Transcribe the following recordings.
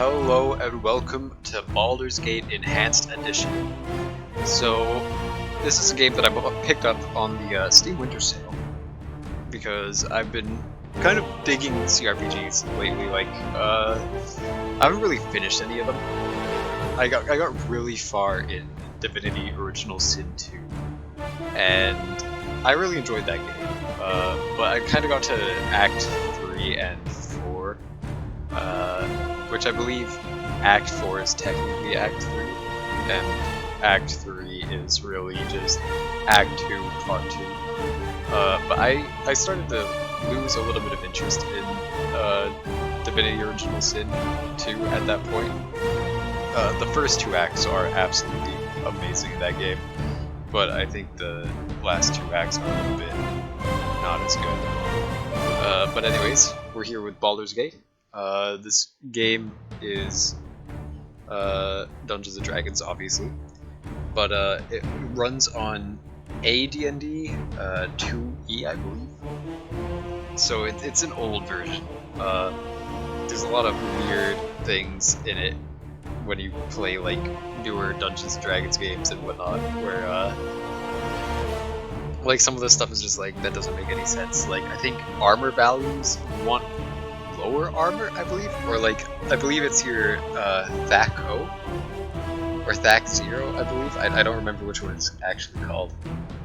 Hello and welcome to Baldur's Gate Enhanced Edition. So, this is a game that I picked up on the Steam Winter Sale because I've been kind of digging CRPGs lately. I haven't really finished any of them. I got really far in Divinity Original Sin 2, and I really enjoyed that game. But I kind of got to Act 3 and 4. Which I believe Act 4 is technically Act 3, and Act 3 is really just Act 2, Part 2. But I started to lose a little bit of interest in Divinity Original Sin 2 at that point. The first two acts are absolutely amazing in that game, but I think the last two acts are a little bit not as good. But anyways, we're here with Baldur's Gate. This game is Dungeons & Dragons, obviously, but it runs on AD&D 2E, I believe. So it's an old version. There's a lot of weird things in it when you play like newer Dungeons & Dragons games and whatnot, where like some of this stuff is just like, that doesn't make any sense. Like, I think armor values want lower armor, I believe, or like I believe it's your THAC O or THAC 0, I believe. I don't remember which one it's actually called,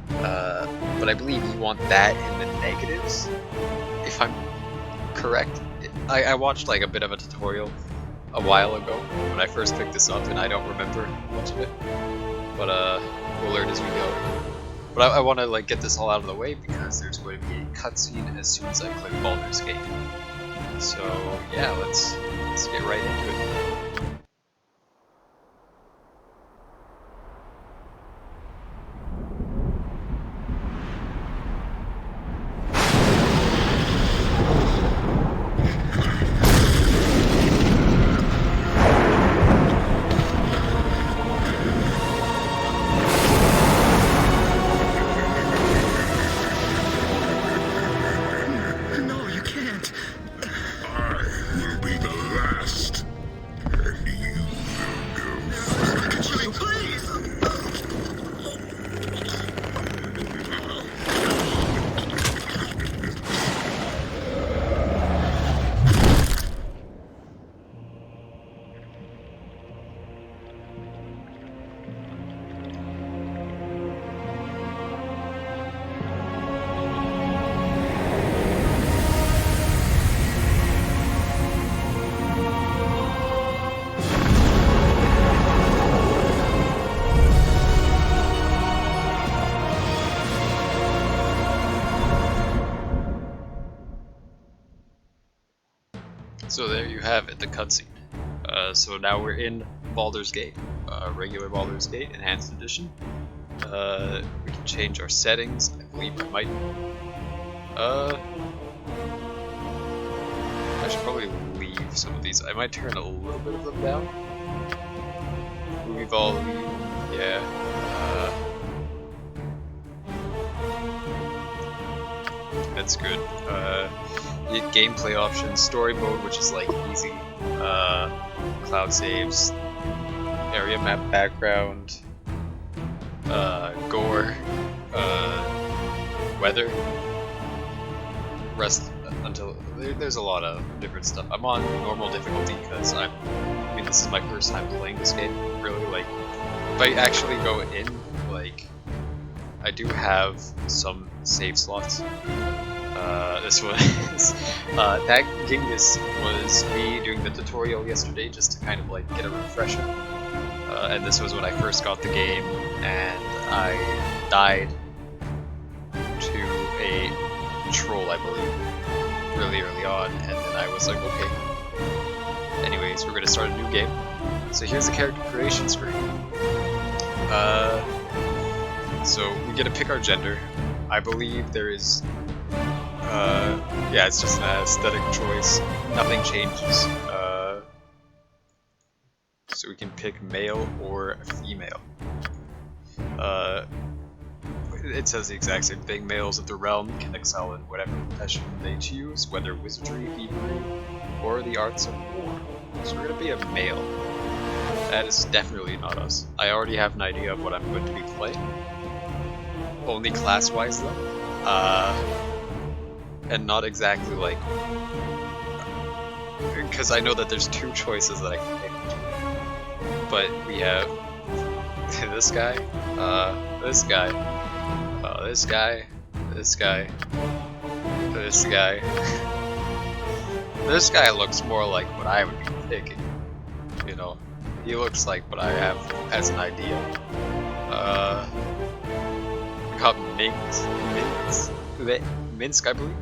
but I believe you want that in the negatives, if I'm correct. I watched like a bit of a tutorial a while ago when I first picked this up, and I don't remember much of it, but we'll learn as we go. But I want to like get this all out of the way because there's going to be a cutscene as soon as I click Baldur's Gate. So yeah, let's get right into it. So there you have it, the cutscene. So now we're in Baldur's Gate, regular Baldur's Gate, Enhanced Edition. We can change our settings. I believe I might. I should probably leave some of these. I might turn a little bit of them down. Movie volume, yeah. That's good. Gameplay options, story mode, which is like easy, cloud saves, area map background, gore, weather, rest until there's a lot of different stuff. I'm on normal difficulty because I mean this is my first time playing this game. Really, like, if I actually go in, like, I do have some save slots. This was that Genghis was me doing the tutorial yesterday just to kind of like get a refresher, and this was when I first got the game, and I died to a troll, I believe, really early on, and then I was like, okay. Anyways, we're gonna start a new game. So here's the character creation screen. So we get to pick our gender. I believe there is. Yeah, it's just an aesthetic choice. Nothing changes. So we can pick male or female. It says the exact same thing. Males of the realm can excel in whatever profession they choose, whether wizardry, thievery, or the arts of war. So we're gonna be a male. That is definitely not us. I already have an idea of what I'm going to be playing. Only class-wise though. And not exactly like... Because I know that there's two choices that I can pick between. But we have this guy, this guy, this guy, this guy, this guy. This guy looks more like what I would be picking. You know, he looks like what I have as an idea. I got Minsk, I believe.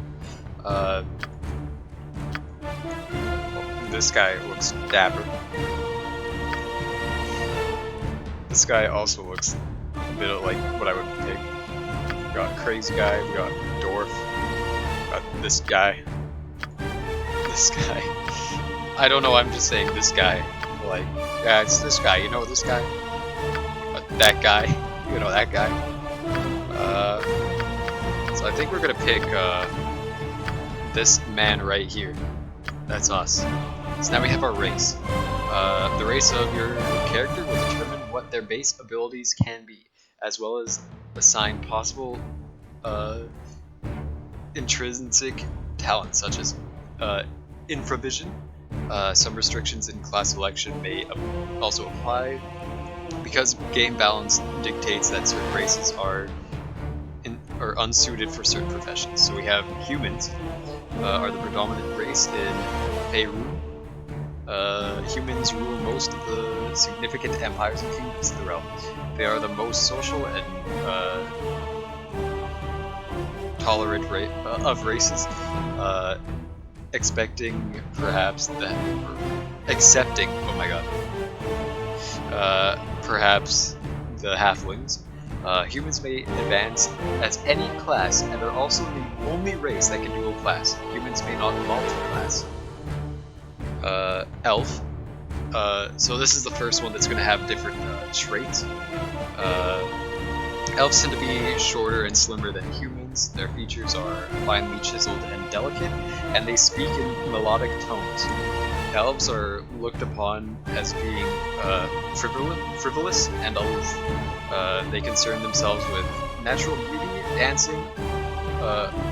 This guy looks dapper. This guy also looks a bit like what I would pick. We got crazy guy, we got dwarf, we got this guy. This guy. I don't know, I'm just saying this guy. Like, yeah, it's this guy, you know this guy? That guy, you know that guy. So I think we're gonna pick this man right here. That's us. So now we have our race. The race of your character will determine what their base abilities can be, as well as assign possible intrinsic talents such as infravision. Some restrictions in class selection may also apply because game balance dictates that certain races are unsuited for certain professions. So we have humans are the predominant race in Peru. Humans rule most of the significant empires and kingdoms of the realm. They are the most social and tolerant of races, accepting, oh my god, perhaps the halflings. Humans may advance as any class and are also the only race that can dual class. Humans may not multi-class. Elf. So this is the first one that's going to have different traits. Elves tend to be shorter and slimmer than humans. Their features are finely chiseled and delicate, and they speak in melodic tones. Elves are looked upon as being frivolous and aloof. They concern themselves with natural beauty, dancing,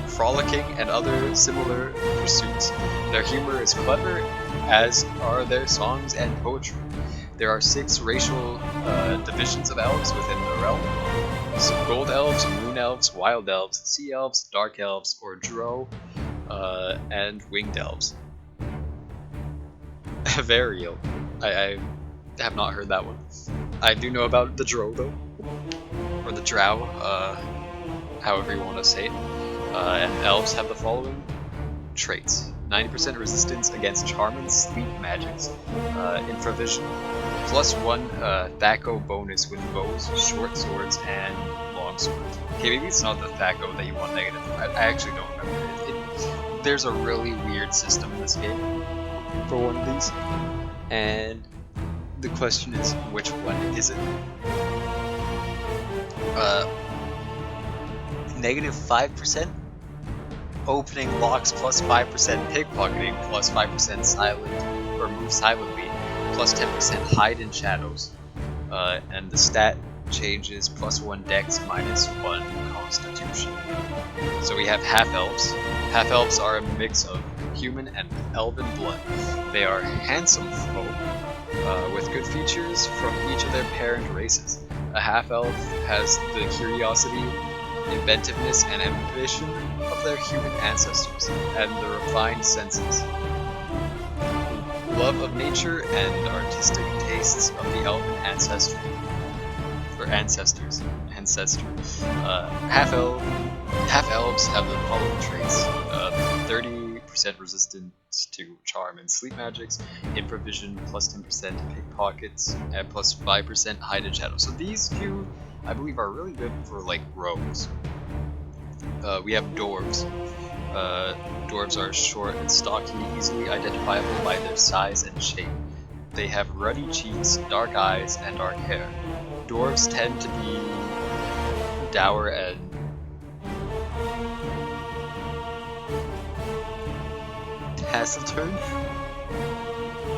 frolicking, and other similar pursuits. Their humor is clever, as are their songs and poetry. There are 6 racial divisions of elves within the realm. So gold elves, moon elves, wild elves, sea elves, dark elves, or drow, and winged elves. Varial. I have not heard that one. I do know about the drow though, or the drow, however you want to say it. And elves have the following traits: 90% resistance against charm and sleep magics, infravision, +1 Thaco bonus with bows, short swords, and long swords. Okay, maybe it's not the Thaco that you want negative. I actually don't remember. There's a really weird system in this game for one of these, and the question is, which one is it? -5%? Opening locks +5%, pickpocketing +5% silent, or move silently, +10% hide in shadows, and the stat changes +1 dex, -1 constitution. So we have half-elves. Half-elves are a mix of human and elven blood. They are handsome folk, with good features from each of their parent races. A half-elf has the curiosity, inventiveness, and ambition of their human ancestors, and the refined senses, love of nature, and artistic tastes of the elven ancestry, or ancestors. Half-elves have the following traits: 30% resistance to charm and sleep magics, infravision, +10% pickpockets, and +5% hide and shadow. So these two, I believe, are really good for like rogues. We have dwarves. Dwarves are short and stocky, easily identifiable by their size and shape. They have ruddy cheeks, dark eyes, and dark hair. Dwarves tend to be dour and taciturn.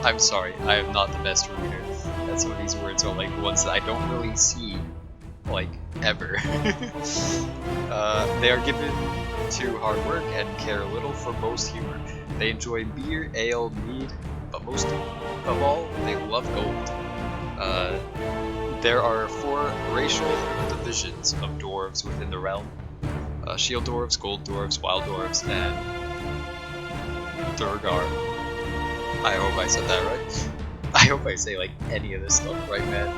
I'm sorry, I am not the best reader. And some of these words are like ones that I don't really see, like, ever. They are given to hard work and care little for most humor. They enjoy beer, ale, mead, but most of all, they love gold. There are 4 racial divisions of dwarves within the realm. Shield dwarves, gold dwarves, wild dwarves, and Durgar. I hope I said that right. I hope I say like any of this stuff right, man.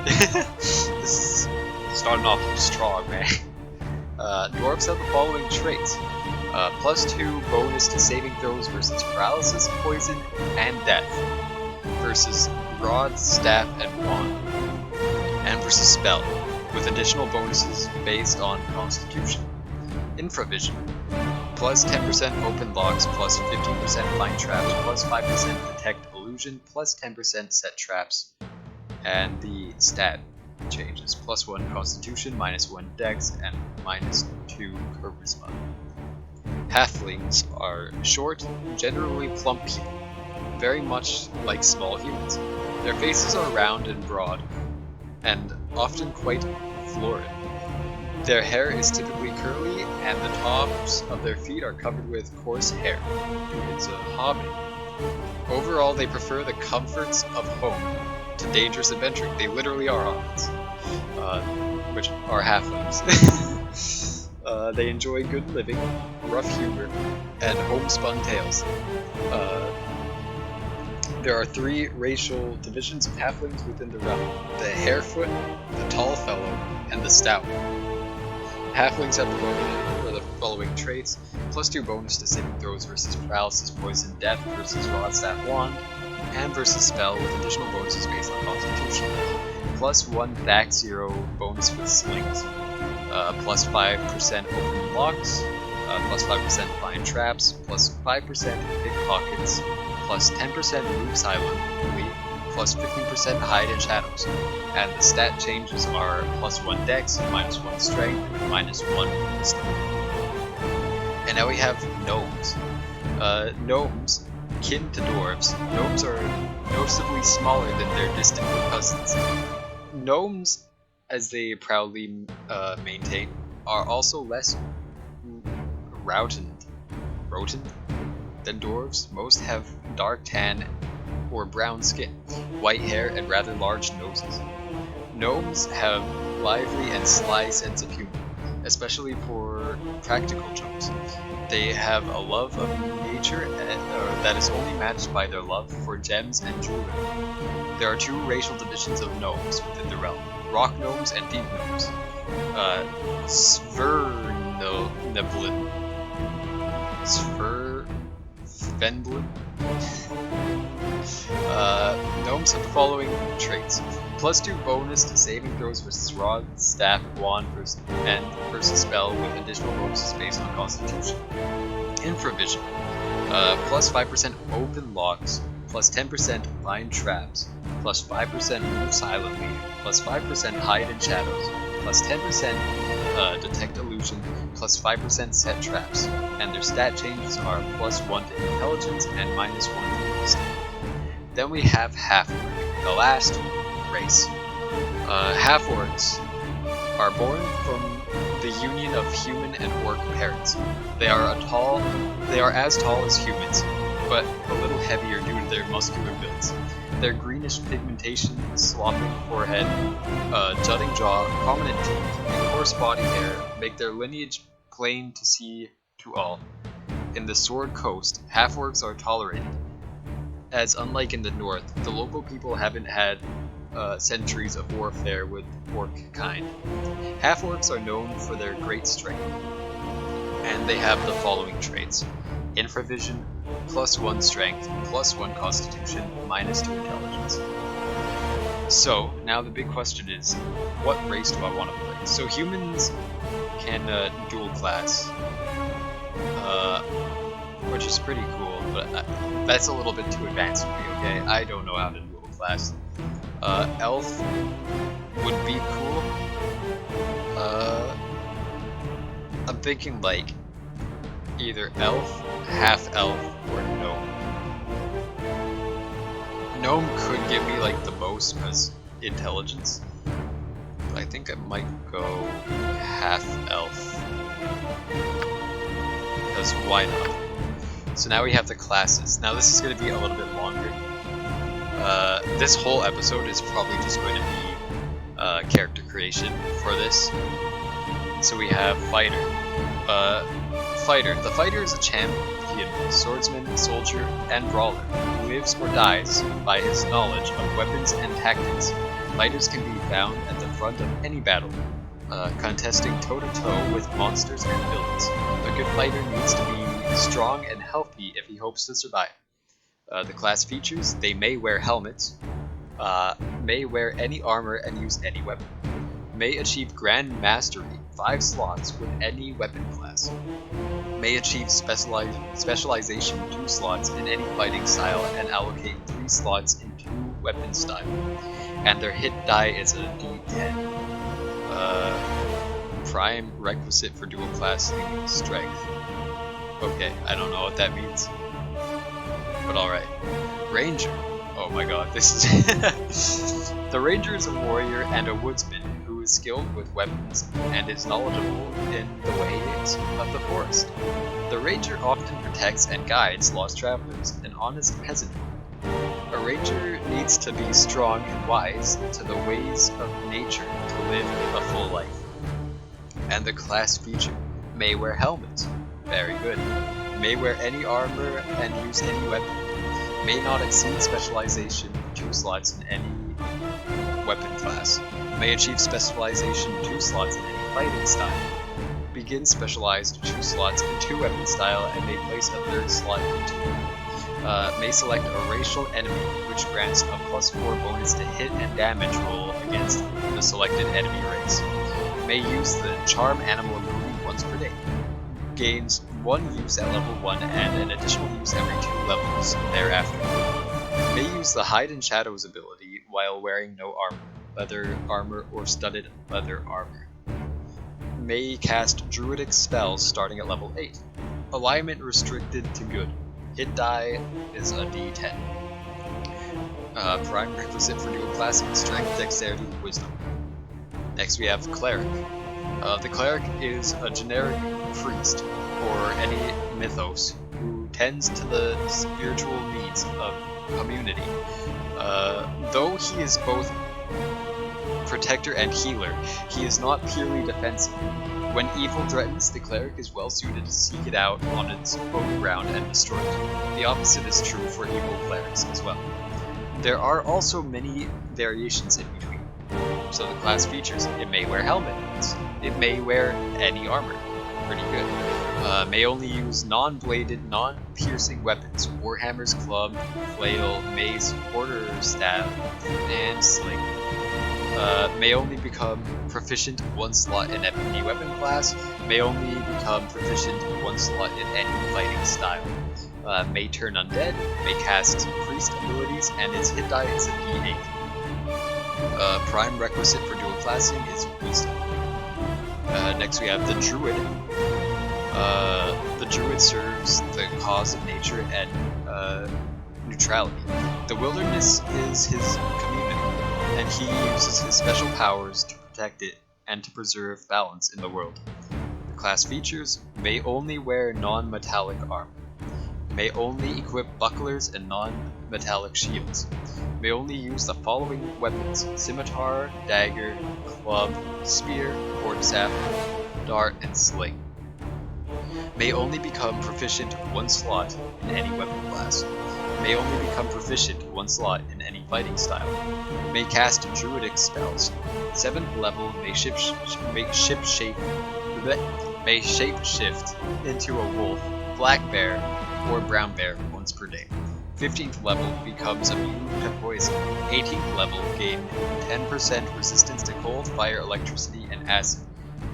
This is starting off strong, man. Dwarves have the following traits. +2 bonus to saving throws versus paralysis, poison, and death. Versus rod, staff, and wand. And versus spell, with additional bonuses based on constitution. Infravision. Plus 10% open locks, plus 15% find traps, plus 5% detect illusion, plus 10% set traps. And the stat changes. Plus 1 constitution, minus 1 dex, and minus 2 charisma. Halflings are short, generally plump people, very much like small humans. Their faces are round and broad, and often quite florid. Their hair is typically curly, and the tops of their feet are covered with coarse hair. It's a hobby. Overall, they prefer the comforts of home to dangerous adventuring. They literally are hobbits, which are halflings. They enjoy good living, rough humor, and homespun tales. There are 3 racial divisions of halflings within the realm: the harefoot, the tall fellow, and the stout. Halflings have the following traits: +2 bonus to saving throws versus paralysis, poison, death versus rod, staff, wand, and versus spell with additional bonuses based on constitution. +1 back 0 bonus with slings. Plus 5% open locks, plus 5% find traps, plus 5% pickpockets, plus 10% move silently, plus 15% hide in shadows. And the stat changes are +1 dex, -1 strength, -1 wisdom. And now we have gnomes. Gnomes, kin to dwarves, gnomes are noticeably smaller than their distant cousins. Gnomes, as they proudly maintain, are also less rotund than dwarves. Most have dark tan or brown skin, white hair, and rather large noses. Gnomes have lively and sly sense of humor, especially for practical jokes. They have a love of nature that is only matched by their love for gems and jewelry. There are 2 racial divisions of gnomes within the realm: rock gnomes and deep gnomes. Svenblin. Gnomes have the following traits: +2 bonus to saving throws versus rod, staff, wand, versus spell with additional bonuses based on constitution. Infravision. Plus 5% open locks, plus 10% find traps, plus 5% move silently, plus 5% hide in shadows, plus 10% detect illusion, plus 5% set traps, and their stat changes are +1 to intelligence and -1 to wisdom. Then we have half-orc, the last race. Half-orcs are born from the union of human and orc parents. They are as tall as humans, but a little heavier due to their muscular builds. Their greenish pigmentation, slopping forehead, jutting jaw, prominent teeth, and coarse body hair make their lineage plain to see to all. In the Sword Coast, half-orcs are tolerated, as unlike in the north, the local people haven't had centuries of warfare with orc kind. Half-orcs are known for their great strength, and they have the following traits: infravision, +1 strength, +1 constitution, -2 intelligence. So, now the big question is, what race do I want to play? So humans can dual class, which is pretty cool, but that's a little bit too advanced for me, okay? I don't know how to dual class. Elf would be cool. I'm thinking like either elf, half elf, or gnome. Gnome could give me like the most because intelligence. But I think I might go half elf. Because why not? So now we have the classes. Now this is going to be a little bit longer. This whole episode is probably just going to be character creation for this. So we have Fighter. Fighter. The Fighter is a champion, swordsman, soldier, and brawler who lives or dies by his knowledge of weapons and tactics. Fighters can be found at the front of any battle, contesting toe-to-toe with monsters and villains. A good fighter needs to be strong and healthy if he hopes to survive. The class features: they may wear helmets, may wear any armor and use any weapon, may achieve Grand Mastery 5 slots with any weapon class, may achieve specialization 2 slots in any fighting style and allocate 3 slots in 2 weapon style, and their hit die is a D10. Prime requisite for dual classing strength. Okay, I don't know what that means, but alright. Ranger. Oh my god, this is... The Ranger is a warrior and a woodsman who is skilled with weapons and is knowledgeable in the ways of the forest. The Ranger often protects and guides lost travelers, an honest peasant. A Ranger needs to be strong and wise to the ways of nature to live a full life. And the class feature: may wear helmets. Very good. May wear any armor and use any weapon. May not exceed specialization 2 slots in any weapon class. May achieve specialization 2 slots in any fighting style. Begin specialized 2 slots in 2 weapon style and may place a 3rd slot into. May select a racial enemy, which grants a +4 bonus to hit and damage roll against the selected enemy race. May use the Charm Animal ability once per day. Gains 1 use at level 1 and an additional use every 2 levels thereafter. May use the Hide in Shadows ability while wearing no armor, leather armor, or studded leather armor. May cast Druidic spells starting at level 8. Alignment restricted to good. Hit die is a D10. Prime requisite for dual classing: strength, dexterity, wisdom. Next we have Cleric. The Cleric is a generic priest, or any mythos, who tends to the spiritual needs of community. Though he is both protector and healer, he is not purely defensive. When evil threatens, the Cleric is well suited to seek it out on its own ground and destroy it. The opposite is true for evil clerics as well. There are also many variations in between. So the class features: it may wear helmets, it may wear any armor. Pretty good. May only use non-bladed, non-piercing weapons: warhammers, club, flail, mace, quarterstaff, and sling. May only become proficient 1 slot in any weapon class. May only become proficient 1 slot in any fighting style. May turn undead. May cast priest abilities, and its hit die is a D8. Prime requisite for dual classing is wisdom. Next we have the Druid. The Druid serves the cause of nature and neutrality. The wilderness is his community, and he uses his special powers to protect it and to preserve balance in the world. The class features: may only wear non-metallic armor. May only equip bucklers and non-metallic shields. May only use the following weapons: scimitar, dagger, club, spear, quarterstaff, dart, and sling. May only become proficient 1 slot in any weapon class. May only become proficient 1 slot in any fighting style. May cast Druidic spells. 7th level may shape-shift into a wolf, black bear, or brown bear once per day. 15th level becomes immune to poison. 18th level gain 10% resistance to cold, fire, electricity, and acid.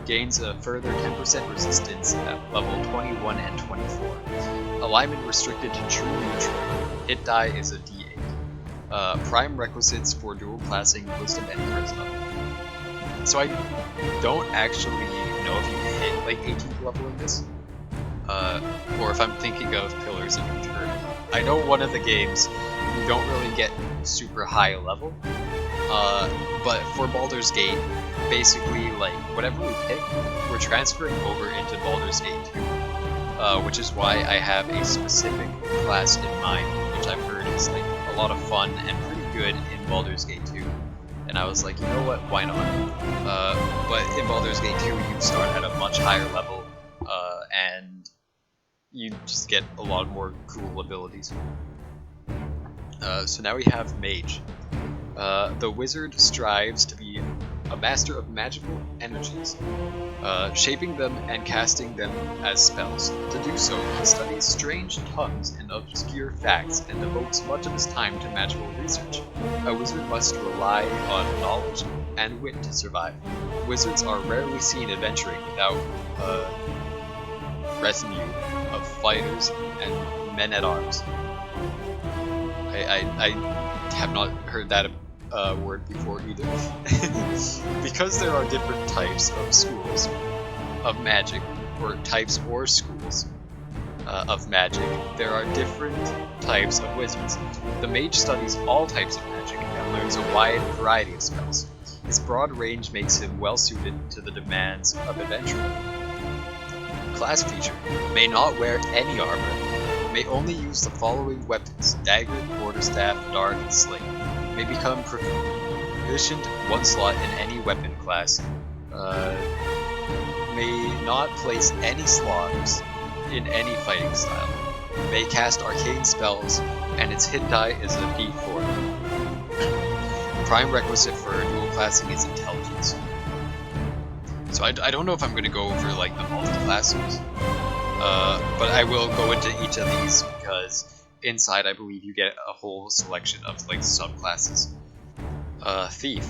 Gains a further 10% resistance at level 21 and 24. Alignment restricted to true neutral. Hit die is a D8. Prime requisites for dual classing: wisdom and charisma. So I don't actually know if you hit like 18th level in this, or if I'm thinking of Pillars of Eternity. I know one of the games we don't really get super high level. But for Baldur's Gate, basically, like, whatever we pick, we're transferring over into Baldur's Gate 2. Which is why I have a specific class in mind, which I've heard is like a lot of fun and pretty good in Baldur's Gate 2. And I was like, you know what, why not? But in Baldur's Gate 2, you start at a much higher level, and you just get a lot more cool abilities. So now we have Mage. The wizard strives to be a master of magical energies, shaping them and casting them as spells. To do so, he studies strange tongues and obscure facts and devotes much of his time to magical research. A wizard must rely on knowledge and wit to survive. Wizards are rarely seen adventuring without a retinue of fighters and men-at-arms. I have not heard that word before either. Because there are different types of schools of magic, or types or schools of magic, there are different types of wizards. The mage studies all types of magic and learns a wide variety of spells. His broad range makes him well suited to the demands of adventure. Class feature: may not wear any armor, may only use the following weapons: dagger, quarterstaff, dart, and sling. May become proficient one slot in any weapon class. May not place any slots in any fighting style. May cast arcane spells, and its hit die is a d4. Prime requisite for dual classing is intelligence. So I don't know if I'm going to go over like the multi-classes, but I will go into each of these because inside I believe you get a whole selection of like subclasses. Thief.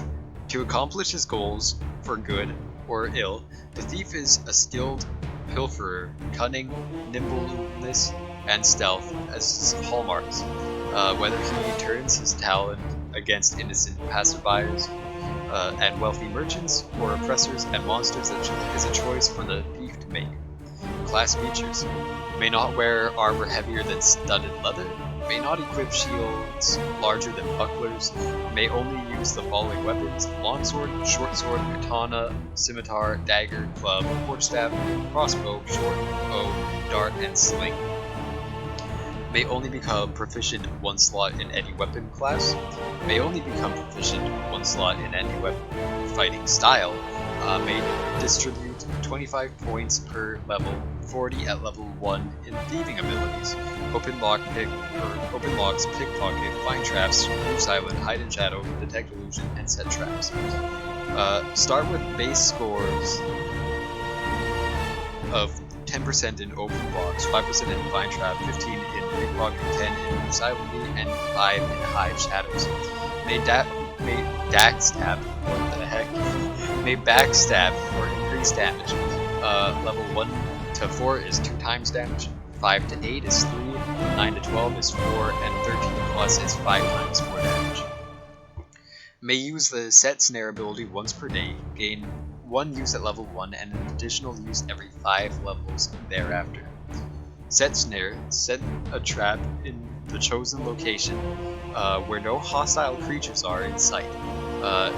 To accomplish his goals for good or ill, the thief is a skilled pilferer, cunning, nimbleness, and stealth as his hallmarks. Whether he turns his talent against innocent passerbyers and wealthy merchants, or oppressors and monsters, is a choice for the thief to make. Class features: may not wear armor heavier than studded leather, may not equip shields larger than bucklers, may only use the following weapons: longsword, shortsword, katana, scimitar, dagger, club, quarterstaff, crossbow, short bow, dart, and sling. May only become proficient one slot in any weapon class, may only become proficient one slot in any weapon fighting style, may distribute 25 points per level, 40 at level 1 in thieving abilities: open locks, pickpocket, find traps, move silent, hide in shadow, detect illusion, and set traps. Start with base scores of 10% in open blocks, 5% in find trap, 15 in pickpocket, 10 in move silently, and 5 in hide shadows. May backstab, what the heck? May backstab for increased damage. Level 1 to 4 is 2 times damage, 5 to 8 is 3, 9 to 12 is 4, and 13 plus is 5 times more damage. May use the set snare ability once per day, gain 1 use at level 1 and an additional use every 5 levels thereafter. Set snare: set a trap in the chosen location where no hostile creatures are in sight.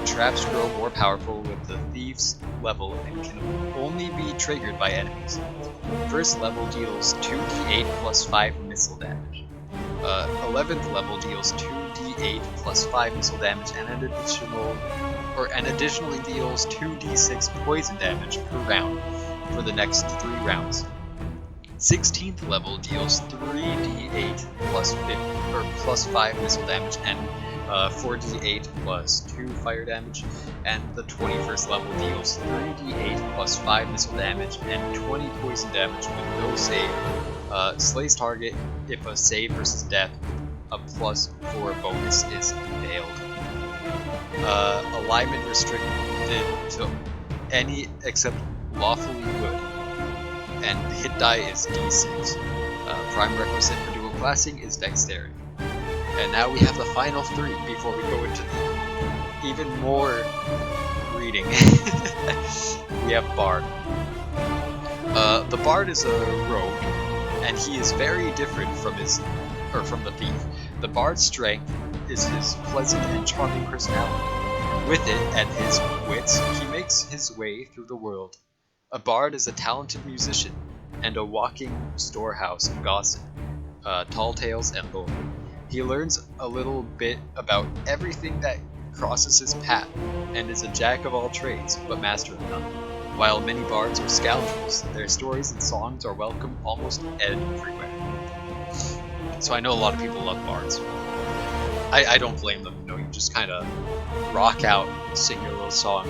Traps grow more powerful with the thief's level and can only be triggered by enemies. First level deals 2d8 plus 5 missile damage. 11th level deals 2d8 plus 5 missile damage and additionally deals 2d6 poison damage per round for the next 3 rounds. 16th level deals 3d8 plus 5 missile damage and 4d8 plus 2 fire damage, and the 21st level deals 3d8 plus 5 missile damage and 20 poison damage with no save. Slays target if a save versus death with a plus 4 bonus is failed. Alignment restricted to any except lawfully good, and hit die is d6. Prime requisite for dual classing is dexterity. And now we have the final 3 before we go into the even more reading. We have Bard. The Bard is a rogue, and he is very different from the thief. The bard's strength is his pleasant and charming personality. With it and his wits, he makes his way through the world. A bard is a talented musician and a walking storehouse of gossip, tall tales, and lore. He learns a little bit about everything that crosses his path, and is a jack of all trades, but master of none. While many bards are scoundrels, their stories and songs are welcome almost everywhere. So I know a lot of people love bards. I don't blame them, you just kind of rock out, sing your little songs,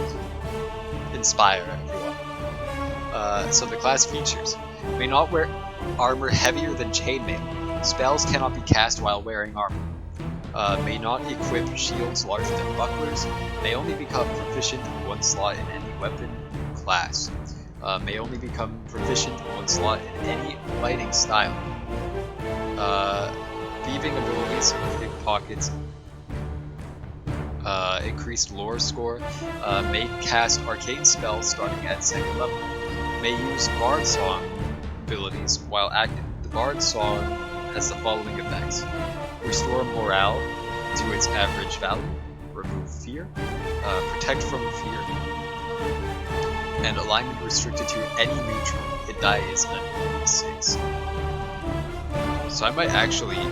inspire everyone. So the class features: may not wear armor heavier than chainmail. Spells cannot be cast while wearing armor. May not equip shields larger than bucklers. May only become proficient in one slot in any weapon class. May only become proficient in one slot in any fighting style. Thieving abilities, pickpockets, increased lore score. May cast arcane spells starting at 2nd level. May use bard song abilities while active. The bard song has the following effects: restore morale to its average value, remove fear, protect from fear, and alignment restricted to any neutral. Hit die is a 6. So I might actually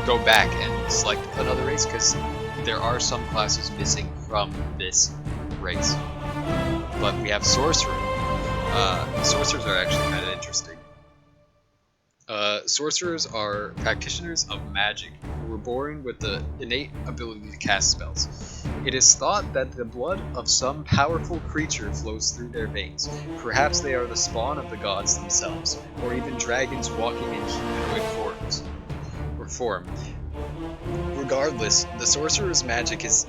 go back and select another race, because there are some classes missing from this race. But we have sorcerer. Sorcerers are actually kind of interesting. Sorcerers are practitioners of magic who were born with the innate ability to cast spells. It is thought that the blood of some powerful creature flows through their veins. Perhaps they are the spawn of the gods themselves, or even dragons walking in humanoid form. Regardless, the sorcerer's magic is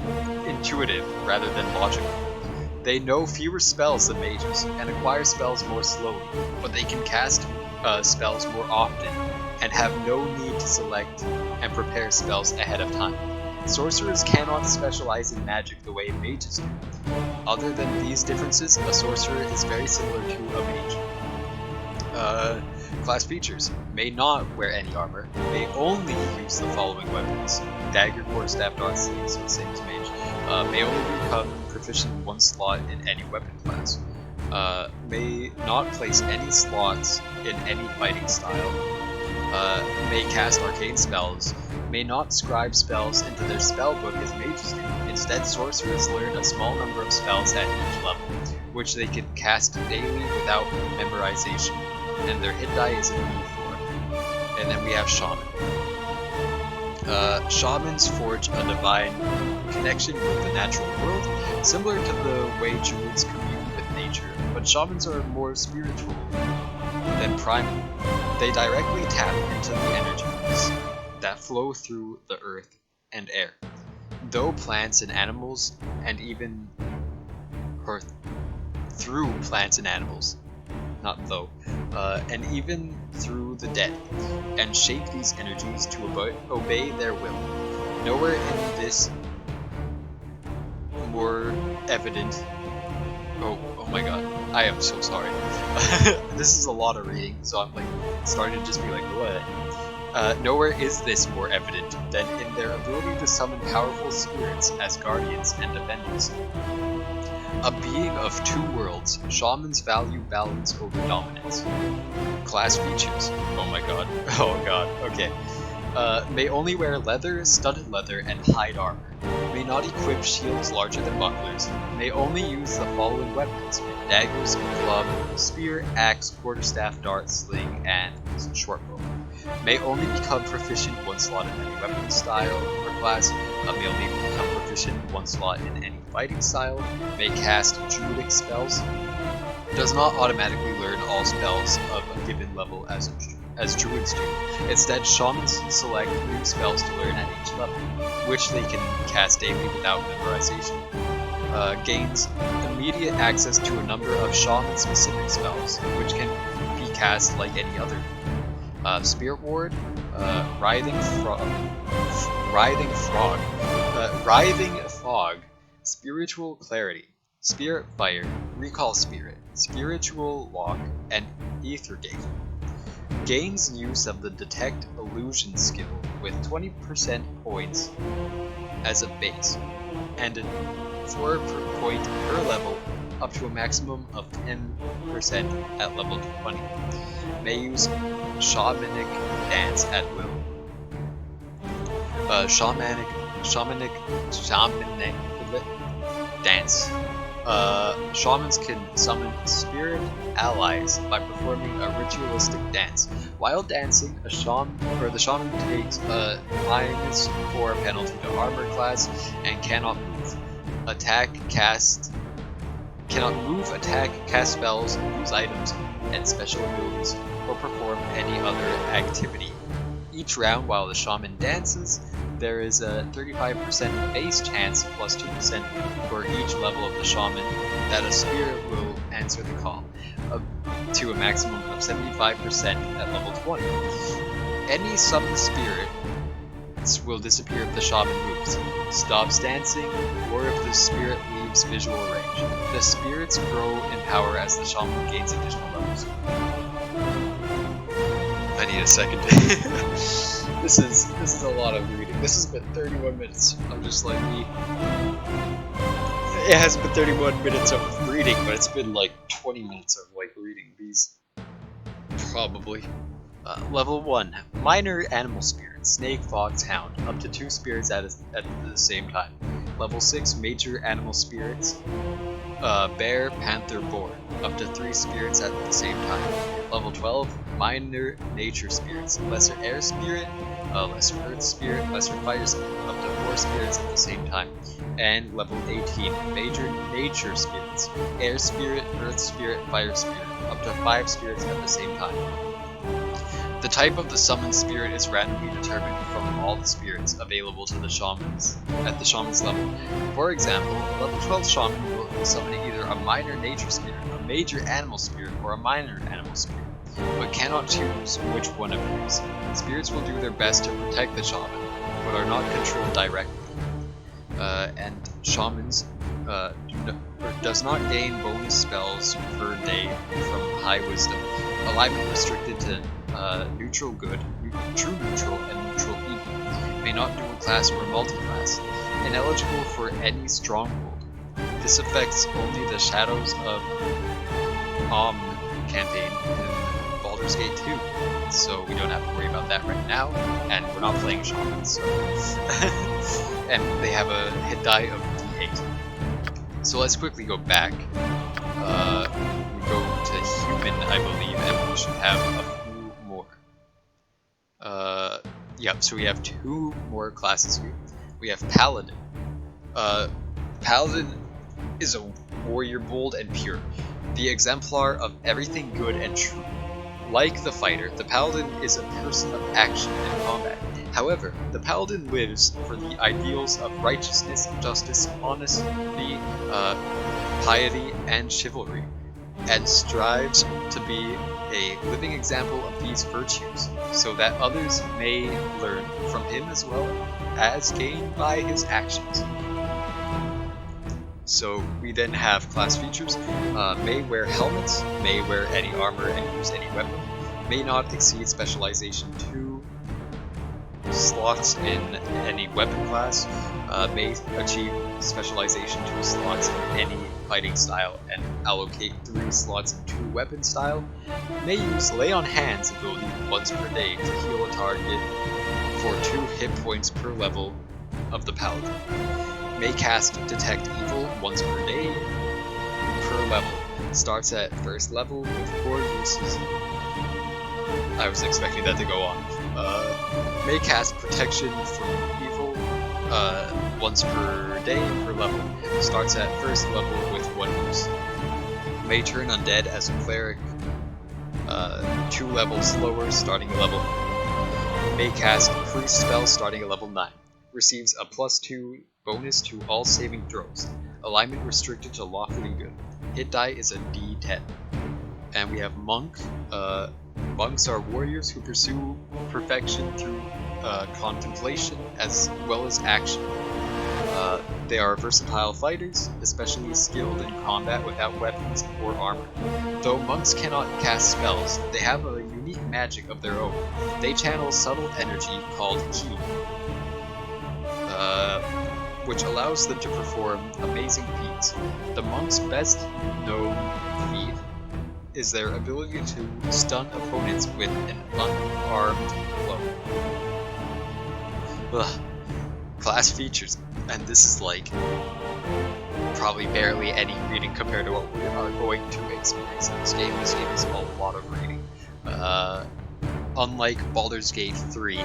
intuitive rather than logical. They know fewer spells than mages, and acquire spells more slowly, but they can cast spells more often, and have no need to select and prepare spells ahead of time. Sorcerers cannot specialize in magic the way mages do. Other than these differences, a sorcerer is very similar to a mage. Class features: may not wear any armor, may only use the following weapons: dagger, quarterstaff, dart, sling, so the same as mage. May only become proficient in one slot in any weapon class. May not place any slots in any fighting style. May cast arcane spells. May not scribe spells into their spellbook as mages do. Instead, sorcerers learn a small number of spells at each level, which they can cast daily without memorization, and their hit die is a D4. And then we have shaman. Shamans forge a divine connection with the natural world, similar to the way druids commune with nature, but shamans are more spiritual than primal. They directly tap into the energies that flow through the earth and air. Though plants and animals, and even through plants and animals, not though, and even through the dead, and shape these energies to obey their will. Nowhere in this more evident. Oh my god, I am so sorry. This is a lot of reading, so I'm like starting to just be like, what? Nowhere is this more evident than in their ability to summon powerful spirits as guardians and defenders. A being of two worlds, shamans value balance over dominance. Class features. Oh my god. Oh god. Okay. May only wear leather, studded leather, and hide armor. May not equip shields larger than bucklers. May only use the following weapons: daggers, club, spear, axe, quarterstaff, dart, sling, and shortbow. May only become proficient one slot in any weapon style or class. May only become proficient one slot in any fighting style. May cast druidic spells. Does not automatically learn all spells of a given level as druids do. Instead, shamans select new spells to learn at each level, which they can cast daily without memorization. Gains immediate access to a number of shaman-specific spells, which can be cast like any other. Spirit Ward, Writhing Fog, Spiritual Clarity, Spirit Fire, Recall Spirit, Spiritual Lock, and Ether Gate. Gains use of the Detect Illusion skill with 20% points as a base, and a 4 per point per level up to a maximum of 10% at level 20. May use Shamanic Dance at will. Shamanic Dance. Shamans can summon spirit allies by performing a ritualistic dance. While dancing, the shaman takes a -4 penalty to armor class and cannot move, cast spells, use items and special abilities, or perform any other activity. Each round while the shaman dances, there is a 35% base chance plus 2% for each level of the shaman that a spirit will answer the call, up to a maximum of 75% at level 20. Any summoned spirits will disappear if the shaman moves, stops dancing, or if the spirit leaves visual range. The spirits grow in power as the shaman gains additional levels. I need a second. This is a lot of reading. This has been 31 minutes. I'm just like me. It hasn't been 31 minutes of reading, but it's been like 20 minutes of like reading these. Probably. Level 1. Minor Animal Spirit. Snake, Fox, Hound. Up to 2 spirits at the same time. Level 6. Major Animal Spirits. Bear, Panther, Boar. Up to 3 spirits at the same time. Level 12. Minor Nature Spirits. Lesser Air Spirit. Lesser Earth Spirit. Lesser Fire Spirit. Up to 4 spirits at the same time. And level 18. Major Nature Spirits. Air Spirit, Earth Spirit, Fire Spirit. Up to 5 spirits at the same time. The type of the summoned spirit is randomly determined from all the spirits available to the shamans at the shaman's level. For example, a level 12 shaman will summon either a minor nature spirit, a major animal spirit, or a minor animal spirit, but cannot choose which one appears. Spirits will do their best to protect the shaman, but are not controlled directly. And shamans does not gain bonus spells per day from high wisdom. Alignment restricted to neutral good, true neutral, and neutral evil. May not dual class or multi-class. Ineligible for any stronghold. This affects only the Shadows of campaign in Baldur's Gate 2. So we don't have to worry about that right now, and we're not playing shamans, so and they have a hit die of D8. So let's quickly go back. We go to human, I believe, and we should have a few more. Yep, so we have 2 more classes here. We have Paladin. Paladin is a warrior bold and pure, the exemplar of everything good and true. Like the fighter, the Paladin is a person of action and combat. However, the Paladin lives for the ideals of righteousness, justice, honesty, piety, and chivalry, and strives to be a living example of these virtues, so that others may learn from him as well as gain by his actions. So we then have class features. May wear helmets, may wear any armor and use any weapon, may not exceed specialization 2 slots in any weapon class, may achieve specialization 2 slots in any fighting style and allocate 3 slots in 2 weapon style, may use Lay on Hands ability once per day to heal a target for 2 hit points per level of the Paladin. May cast Detect Evil once per day per level. Starts at first level with 4 uses. I was expecting that to go on. May cast Protection from Evil once per day per level. Starts at first level with 1 use. May turn undead as a cleric 2 levels lower, starting at level 9. May cast Priest spell starting at level 9. Receives a +2 bonus to all saving throws. Alignment restricted to lawfully good. Hit die is a D10. And we have Monk. Monks are warriors who pursue perfection through contemplation as well as action. They are versatile fighters, especially skilled in combat without weapons or armor. Though monks cannot cast spells, they have a unique magic of their own. They channel subtle energy called ki, which allows them to perform amazing feats. The monk's best known feat is their ability to stun opponents with an unarmed blow. Ugh. Class features, and this is like probably barely any reading compared to what we are going to experience in this game. This game is a lot of reading. Unlike Baldur's Gate 3,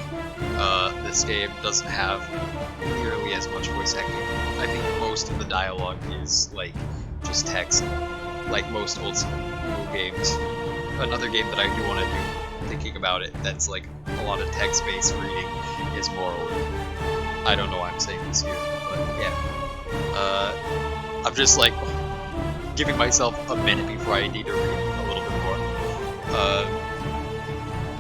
this game doesn't have nearly as much voice acting. I think most of the dialogue is like just text, like most old school games. Another game that I do want to do, thinking about it, that's like a lot of text-based reading is Morrowind. I don't know why I'm saying this here, but yeah. I'm just like giving myself a minute before I need to read a little bit more.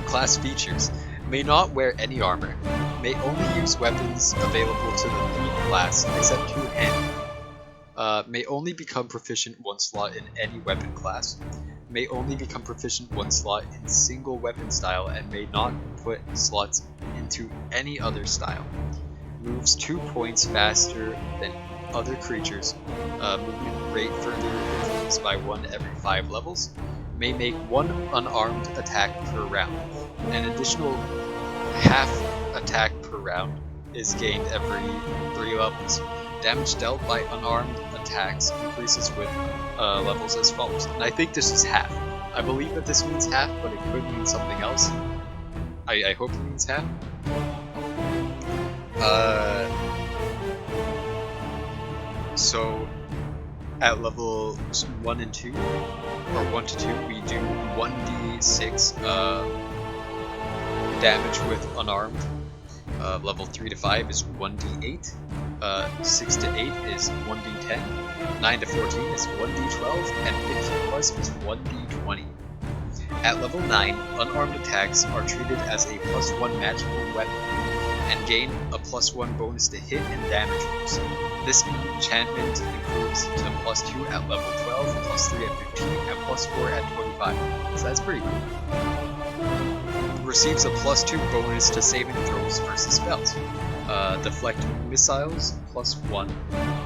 Class features. May not wear any armor. May only use weapons available to the thief class, except two-handed. May only become proficient one slot in any weapon class. May only become proficient one slot in single weapon style, and may not put slots into any other style. Moves 2 points faster than other creatures. Movement rate further improves by 1 every 5 levels. May make 1 unarmed attack per round. An additional half attack per round is gained every 3 levels. Damage dealt by unarmed attacks increases with levels as follows. And I think this is half. I believe that this means half, but it could mean something else. I hope it means half. So at level 1 and 2, or 1 to 2, we do 1d6 damage with unarmed. Level 3 to 5 is 1d8. 6 to 8 is 1d10. 9 to 14 is 1d12, and 15 plus is 1d20. At level 9, unarmed attacks are treated as a +1 magical weapon, and gain a +1 bonus to hit and damage rolls. This enchantment improves to +2 at level 12, +3 at 15, and +4 at 25. So that's pretty cool. Receives a +2 bonus to saving throws versus spells. Deflect missiles, +1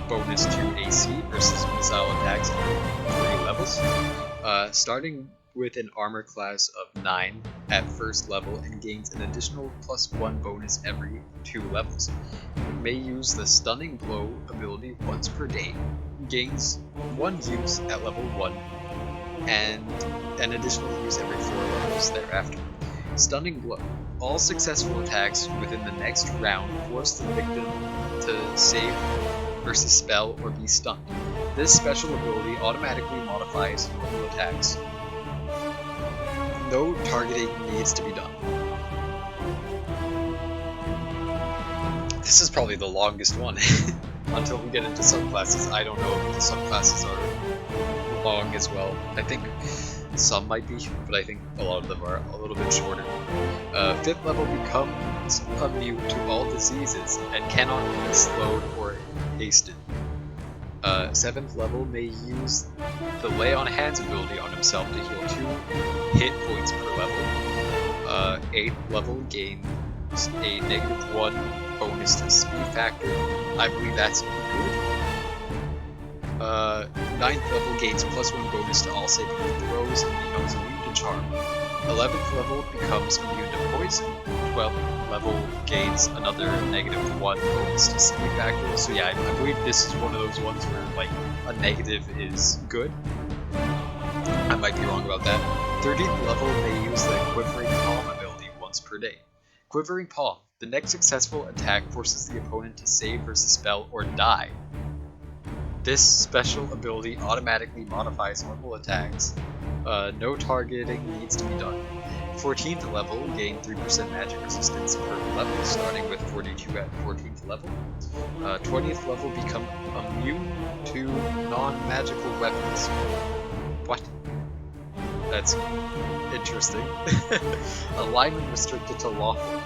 bonus to AC versus missile attacks at 3 levels. Starting with an armor class of 9 at first level, and gains an additional +1 bonus every 2 levels. May use the Stunning Blow ability once per day, gains 1 use at level 1, and an additional use every 4 levels thereafter. Stunning Blow. All successful attacks within the next round force the victim to save versus spell or be stunned. This special ability automatically modifies normal attacks. No targeting needs to be done. This is probably the longest one until we get into subclasses. I don't know if the subclasses are long as well. I think some might be, but I think a lot of them are a little bit shorter. 5th level becomes immune to all diseases and cannot be slowed or hasted. 7th level may use the Lay on Hands ability on himself to heal 2 hit points per level. 8th level gains a -1 bonus to speed factor. I believe that's good. 9th level gains +1 bonus to all saving throws and becomes immune to charm. 11th level becomes immune to poison. 12th level gains another -1 bonus to speed factor. So yeah, I believe this is one of those ones where like a negative is good. I might be wrong about that. 13th level may use the Quivering Palm ability once per day. Quivering Palm. The next successful attack forces the opponent to save versus spell or die. This special ability automatically modifies normal attacks. No targeting needs to be done. 14th level, gain 3% magic resistance per level, starting with 42 at 14th level. 20th level, become immune to non-magical weapons. What? That's interesting. Alignment restricted to lawful.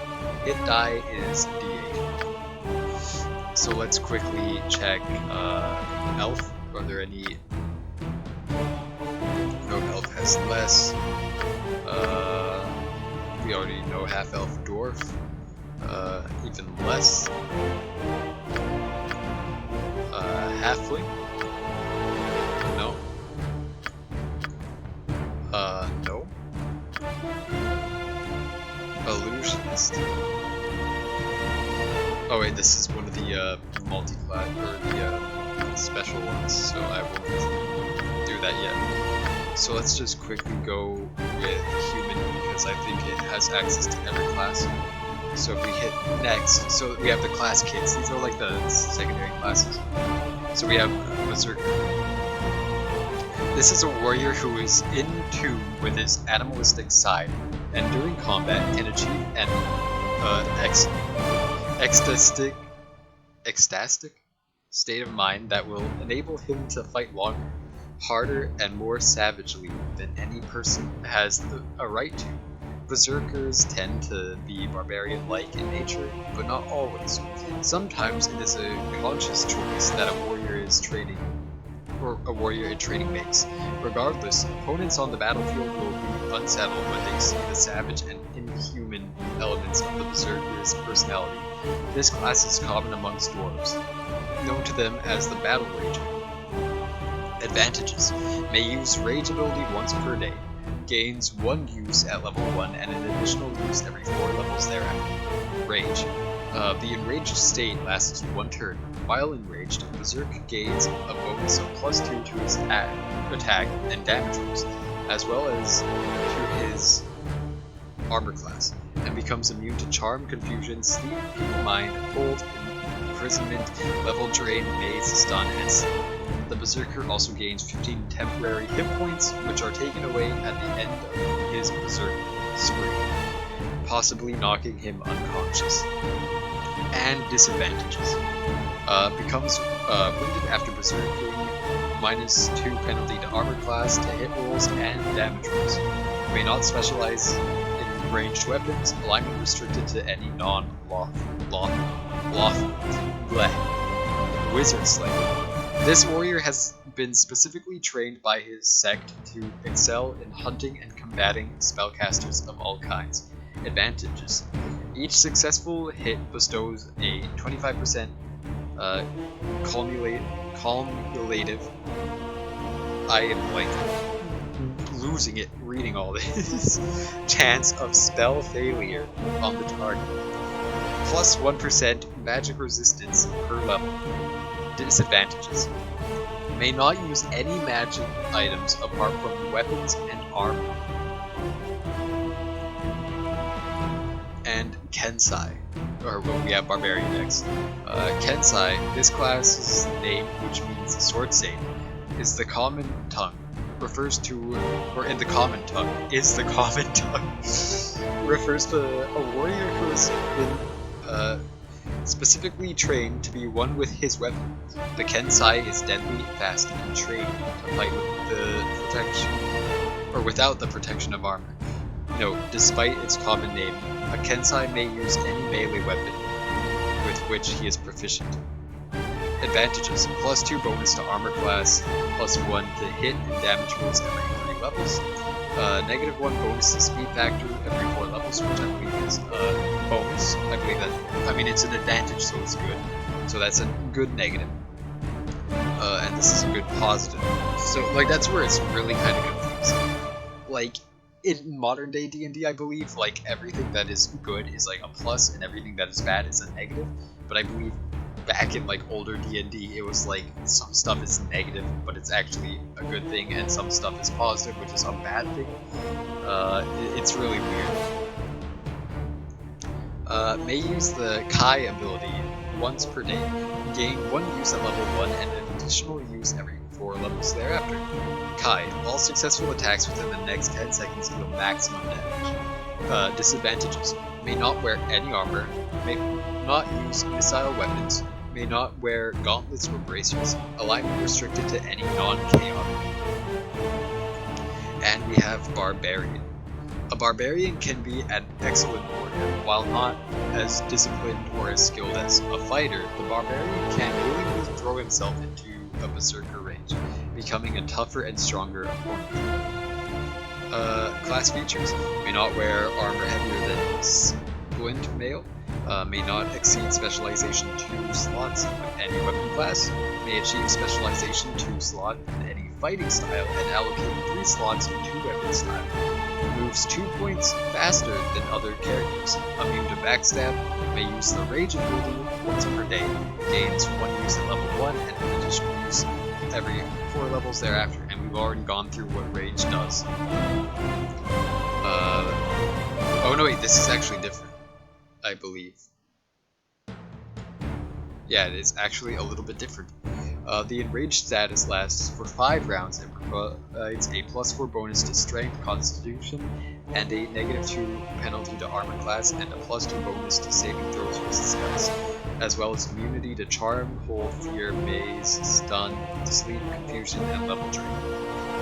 Hit die is D8. So let's quickly check health. Are there any? No, health has less. we already know half-elf dwarf. Even less. Halfling? No. No. Illusionist. Oh wait, this is one of the multi-class or the special ones, so I won't do that yet. So let's just quickly go with human because I think it has access to every class. So if we hit next, so we have the class kits. These are like the secondary classes. So we have Berserker. This is a warrior who is in tune with his animalistic side, and during combat can achieve an ecstatic state of mind that will enable him to fight longer, harder, and more savagely than any person has a right to. Berserkers tend to be barbarian-like in nature, but not always. Sometimes it is a conscious choice that a warrior is training, or a warrior in training makes. Regardless, opponents on the battlefield will be unsettled when they see the savage and inhuman elements of the berserker's personality. This class is common amongst dwarves, known to them as the Battle Rager. Advantages: may use Rage ability once per day. Gains 1 use at level 1 and an additional use every 4 levels thereafter. Rage. The enraged state lasts 1 turn. While enraged, Berserk gains a bonus of +2 to his attack and damage rolls, as well as to his armor class, and becomes immune to Charm, Confusion, Sleep, Feeble Mind, Hold, Imprisonment, Level Drain, Maze, Stun, and Sleep. The Berserker also gains 15 temporary hit points, which are taken away at the end of his Berserk spree, possibly knocking him unconscious. And disadvantages. Becomes wounded after Berserking, -2 penalty to armor class, to hit rolls, and damage rolls. May not specialize in ranged weapons, alignment restricted to any Wizard Slayer. This warrior has been specifically trained by his sect to excel in hunting and combating spellcasters of all kinds. Advantages: each successful hit bestows a 25% cumulative. I am like losing it reading all this. Chance of spell failure on the target. Plus 1% magic resistance per level. Disadvantages: may not use any magic items apart from weapons and armor. And Kensai, or well, we have Barbarian next. Kensai, this class's name, which means sword saint, is the common tongue. Refers to, or in the common tongue, is the common tongue. Refers to a warrior who has been specifically trained to be one with his weapon. The Kensai is deadly, fast, and trained to fight with the protection, or without the protection of armor. Note, despite its common name, a Kensai may use any melee weapon with which he is proficient. Advantages: +2 bonus to armor class, +1 to hit and damage rolls every 3 levels, -1 bonus to speed factor every 4 levels, which I believe is a bonus. I believe that, I mean, it's an advantage, so it's good. So that's a good negative. And this is a good positive. So, like, that's where it's really kind of confusing. Like, in modern day D&D, I believe, like, everything that is good is like a plus, and everything that is bad is a negative. But I believe back in like older D&D, it was like some stuff is negative, but it's actually a good thing, and some stuff is positive, which is a bad thing. It's really weird. May use the Kai ability once per day. Gain 1 use at level 1 and an additional use every 4 levels thereafter. Kai, all successful attacks within the next 10 seconds deal maximum damage. Disadvantages: may not wear any armor, may not use missile weapons, may not wear gauntlets or bracers, alignment restricted to any non-chaotic. And we have Barbarian. A barbarian can be an excellent warrior. While not as disciplined or as skilled as a fighter, the barbarian can willingly throw himself into a berserker range, becoming a tougher and stronger opponent. Class features: may not wear armor heavier than splint mail, may not exceed specialization 2 slots with any weapon class, may achieve specialization 2 slot in any fighting style and allocate 3 slots in 2 weapon style, moves 2 points faster than other characters, immune to backstab, may use the rage ability once per day, gains 1 use at level 1 and an additional use every 4 levels thereafter, and we've already gone through what rage does. Oh no wait, this is actually different, I believe. Yeah, it is actually a little bit different. The enraged status lasts for 5 rounds and provides a +4 bonus to strength, constitution, and a -2 penalty to armor class, and a +2 bonus to saving throws versus spells, as well as immunity to charm, hold, fear, maze, stun, sleep, confusion, and level drain.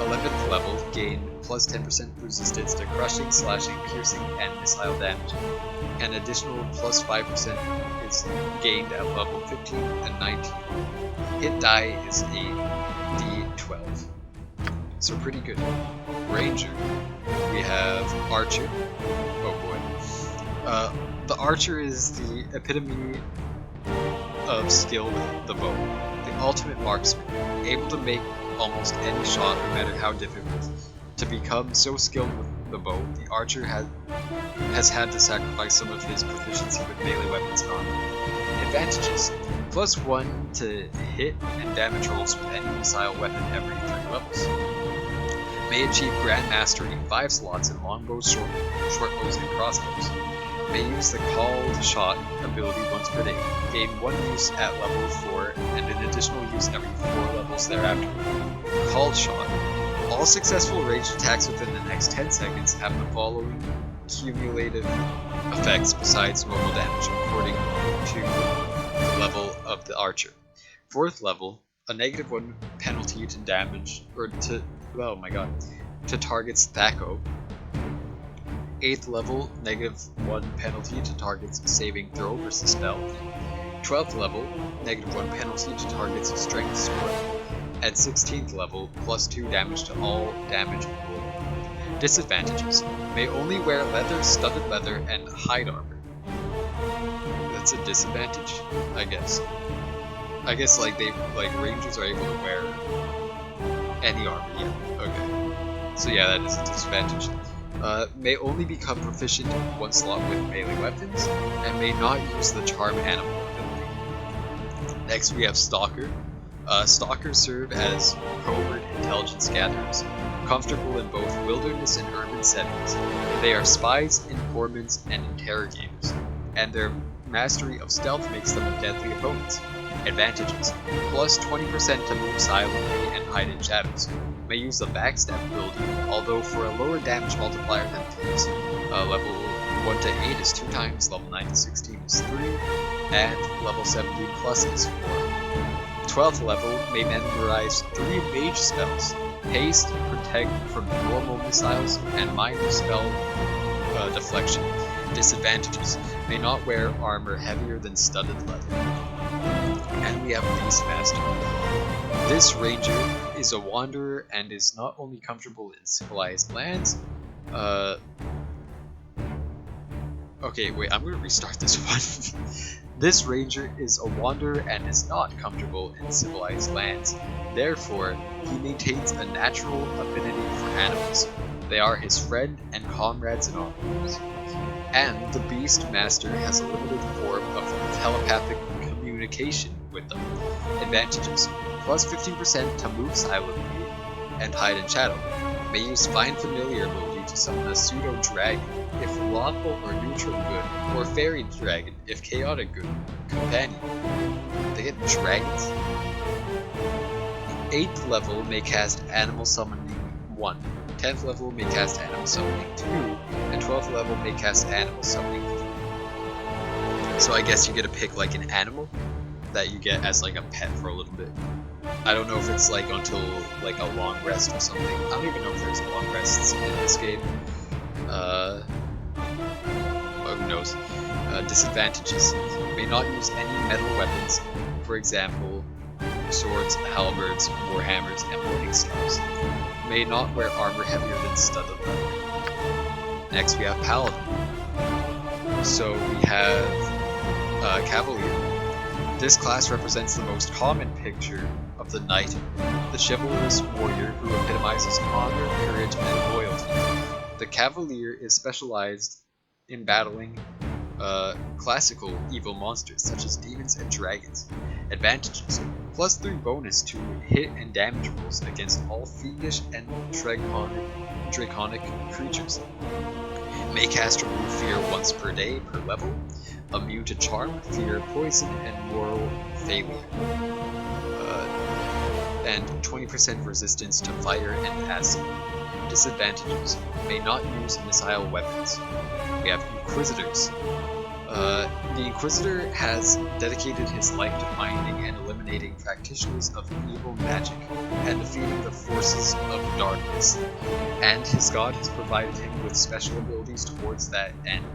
11th level, gain +10% resistance to crushing, slashing, piercing, and missile damage. An additional +5% is gained at level 15 and 19. Hit die is a D12. So pretty good. Ranger. We have Archer. Oh boy. The Archer is the epitome of skill with the bow. The ultimate marksman, able to make almost any shot no matter how difficult. To become so skilled with the bow, the Archer has had to sacrifice some of his proficiency with melee weapons and armor. Advantages: +1 to hit and damage rolls with any missile weapon every 3 levels. May achieve Grand Mastery 5 slots in longbows, shortbows, and crossbows. May use the Called Shot ability once per day. Gain 1 use at level 4 and an additional use every 4 levels thereafter. Called Shot. All successful ranged attacks within the next 10 seconds have the following cumulative effects besides normal damage according to the level of the Archer. 4th level, a -1 penalty to damage, or to, oh my god, to target's Thaco. 8th level, -1 penalty to target's saving throw versus spell. 12th level, -1 penalty to target's strength score. At 16th level, +2 damage to all damage roll. Disadvantages: may only wear leather, studded leather, and hide armor. That's a disadvantage, I guess. I guess like rangers are able to wear any armor. Yeah. Okay. So yeah, that is a disadvantage. May only become proficient in 1 slot with melee weapons, and may not use the charm animal ability. Next we have Stalker. Stalkers serve as covert intelligence gatherers, comfortable in both wilderness and urban settings. They are spies, informants, and interrogators, and their mastery of stealth makes them deadly opponents. Advantages: +20% to move silently and hide in shadows. May use the backstab ability, although for a lower damage multiplier than thieves. Level 1 to 8 is 2 times, level 9 to 16 is 3, and level 17 plus is 4. 12th level may memorize 3 mage spells: Haste, Protect from normal missiles, and Minor Spell Deflection. Disadvantages: may not wear armor heavier than studded leather. And we have Beastmaster. This ranger is a wanderer and is not only comfortable in civilized lands. Okay, wait, I'm gonna restart this one. This ranger is a wanderer and is not comfortable in civilized lands. Therefore, he maintains a natural affinity for animals. They are his friend and comrades in arms. And the Beastmaster has a limited form of telepathic communication with them. Advantages: +15% to move silently and hide in shadow. May use Find Familiar ability to summon a pseudo-dragon if lawful or neutral good, or fairy dragon if chaotic good companion. They get dragons. 8th level may cast Animal Summoning 1. 10th level may cast Animal Summoning 2, and 12th level may cast Animal Summoning 3. So I guess you get to pick like an animal that you get as like a pet for a little bit. I don't know if it's like until like a long rest or something. I don't even know if there's long rests in this game. Who knows? Disadvantages: may not use any metal weapons. For example, swords, halberds, warhammers, and morning stars. May not wear armor heavier than studded leather. Next we have Paladin. So we have Cavalier. This class represents the most common picture of the knight, the chivalrous warrior who epitomizes honor, courage, and loyalty. The Cavalier is specialized in battling classical evil monsters such as demons and dragons. Advantages: +3 bonus to hit and damage rolls against all fiendish and draconic creatures. May cast Remove Fear once per day per level. Immune to Charm, Fear, Poison, and Moral Failure. And 20% resistance to fire and acid. Disadvantages: may not use missile weapons. We have Inquisitors. The Inquisitor has dedicated his life to finding and eliminating practitioners of evil magic and defeating the forces of darkness, and his god has provided him with special abilities towards that end.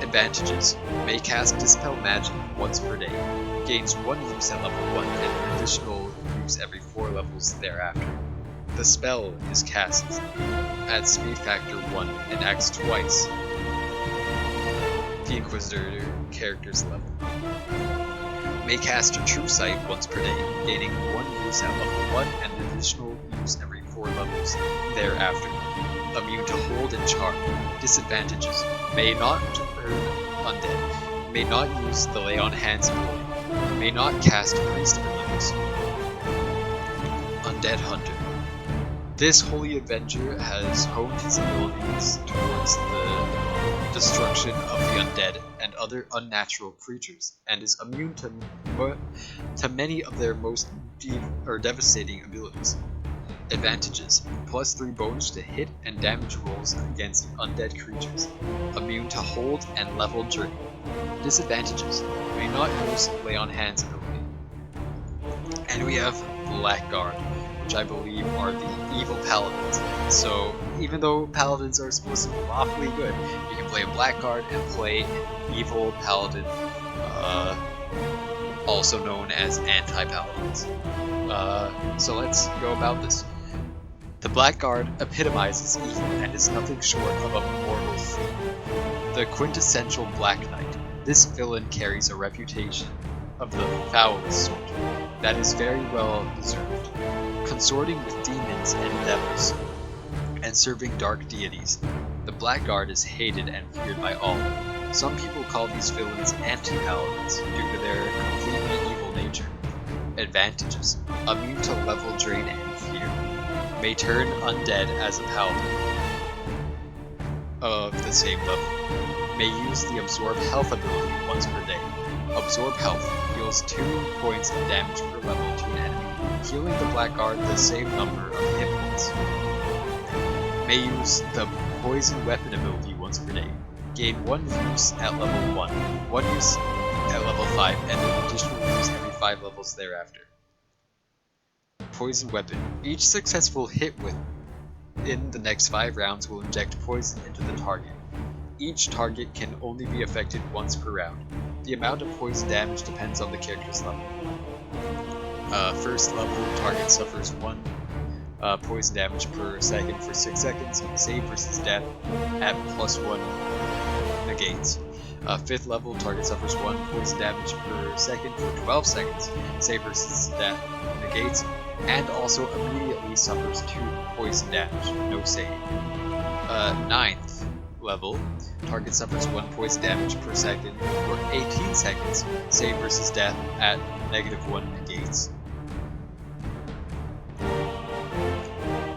Advantages: may cast Dispel Magic once per day, gains 1 use at level 1 and an additional use every 4 levels thereafter. The spell is cast at speed factor 1 and acts twice the Inquisitor character's level. May cast a True Sight once per day, gaining 1 use at level 1 and an additional use every 4 levels thereafter. Immune to Hold and Charm. Disadvantages: may not turn undead, may not use the Lay on Hands ability, may not cast priest abilities. Undead Hunter. This Holy Avenger has honed his abilities towards the destruction of the undead and other unnatural creatures, and is immune to many of their most devastating abilities. Advantages: +3 bonus to hit and damage rolls against undead creatures. Immune to Hold and Level Drain. Disadvantages: may not use Lay on Hands ability. And we have Blackguard, which I believe are the evil paladins. So even though paladins are supposed to be awfully good, you can play a Blackguard and play an evil paladin, also known as anti-paladins. So let's go about this. The Blackguard epitomizes evil and is nothing short of a mortal fiend. The quintessential Black Knight, this villain carries a reputation of the foulest sort that is very well deserved. Consorting with demons and devils, and serving dark deities, the Blackguard is hated and feared by all. Some people call these villains anti-paladins due to their completely evil nature. Advantages: immune to Level Drain and Fear. May turn undead as a paladin of the same level. May use the Absorb Health ability once per day. Absorb Health deals 2 points of damage per level to an enemy, healing the Blackguard the same number of hit points. May use the Poison Weapon ability once per day. Gain 1 use at level 1, 1 use at level 5, and an additional use every 5 levels thereafter. Poison Weapon. Each successful hit within the next 5 rounds will inject poison into the target. Each target can only be affected once per round. The amount of poison damage depends on the character's level. First level, target suffers 1 poison damage per second for 6 seconds, save versus death at +1 negates. 5th level, target suffers 1 poison damage per second for 12 seconds, save versus death negates, and also immediately suffers 2 poison damage, no save. 9th level, target suffers 1 poison damage per second for 18 seconds, save versus death at -1 negates.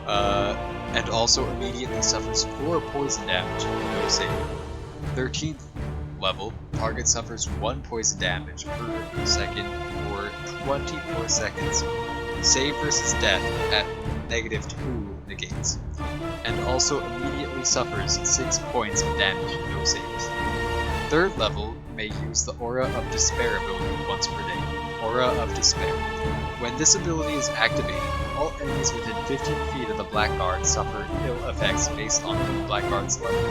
And also immediately suffers 4 poison damage, no save. 13th level, target suffers 1 poison damage per second for 24 seconds, save versus death at -2 negates, and also immediately suffers 6 points of damage, no saves. 3rd level may use the Aura of Despair ability once per day. Aura of Despair. When this ability is activated, all enemies within 15 feet of the Blackguard suffer ill effects based on the Blackguard's level.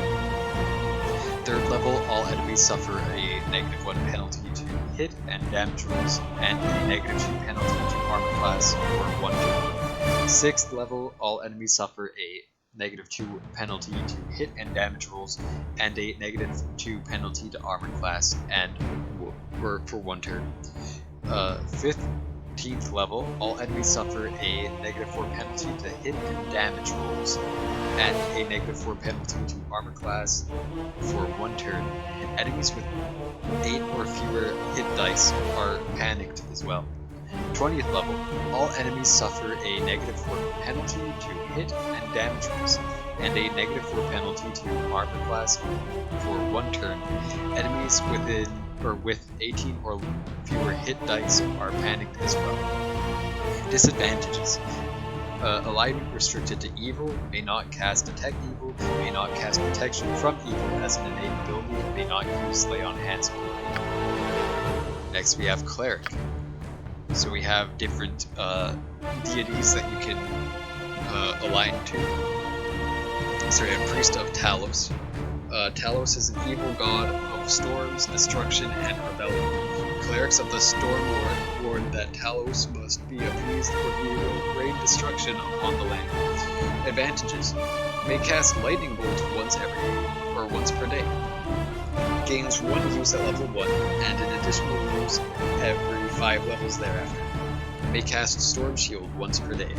3rd level, all enemies suffer a -1 penalty to hit and damage rolls, and a -2 penalty to armor class for 1 turn. 6th level, all enemies suffer a -2 penalty to hit and damage rolls, and a -2 penalty to armor class and for 1 turn. 15th level, all enemies suffer a -4 penalty to hit and damage rolls, and a -4 penalty to armor class for 1 turn. Enemies with 8 or fewer hit dice are panicked as well. 20th level, all enemies suffer a -4 penalty to hit and damage rolls, and a -4 penalty to armor class for 1 turn. Enemies with 18 or fewer hit dice are panicked as well. Disadvantages. Alignment restricted to evil, may not cast detect evil, may not cast protection from evil as an innate ability, may not use lay on hands ability. Next we have cleric. So we have different deities that you can align to. So we have Priest of Talos. Talos is an evil god of storms, destruction, and rebellion. Clerics of the Storm Lord warn that Talos must be appeased or he will rain destruction upon the land. Advantages. May cast Lightning Bolt once per day. Gains 1 use at level 1 and an additional use every 5 levels thereafter. May cast Storm Shield once per day.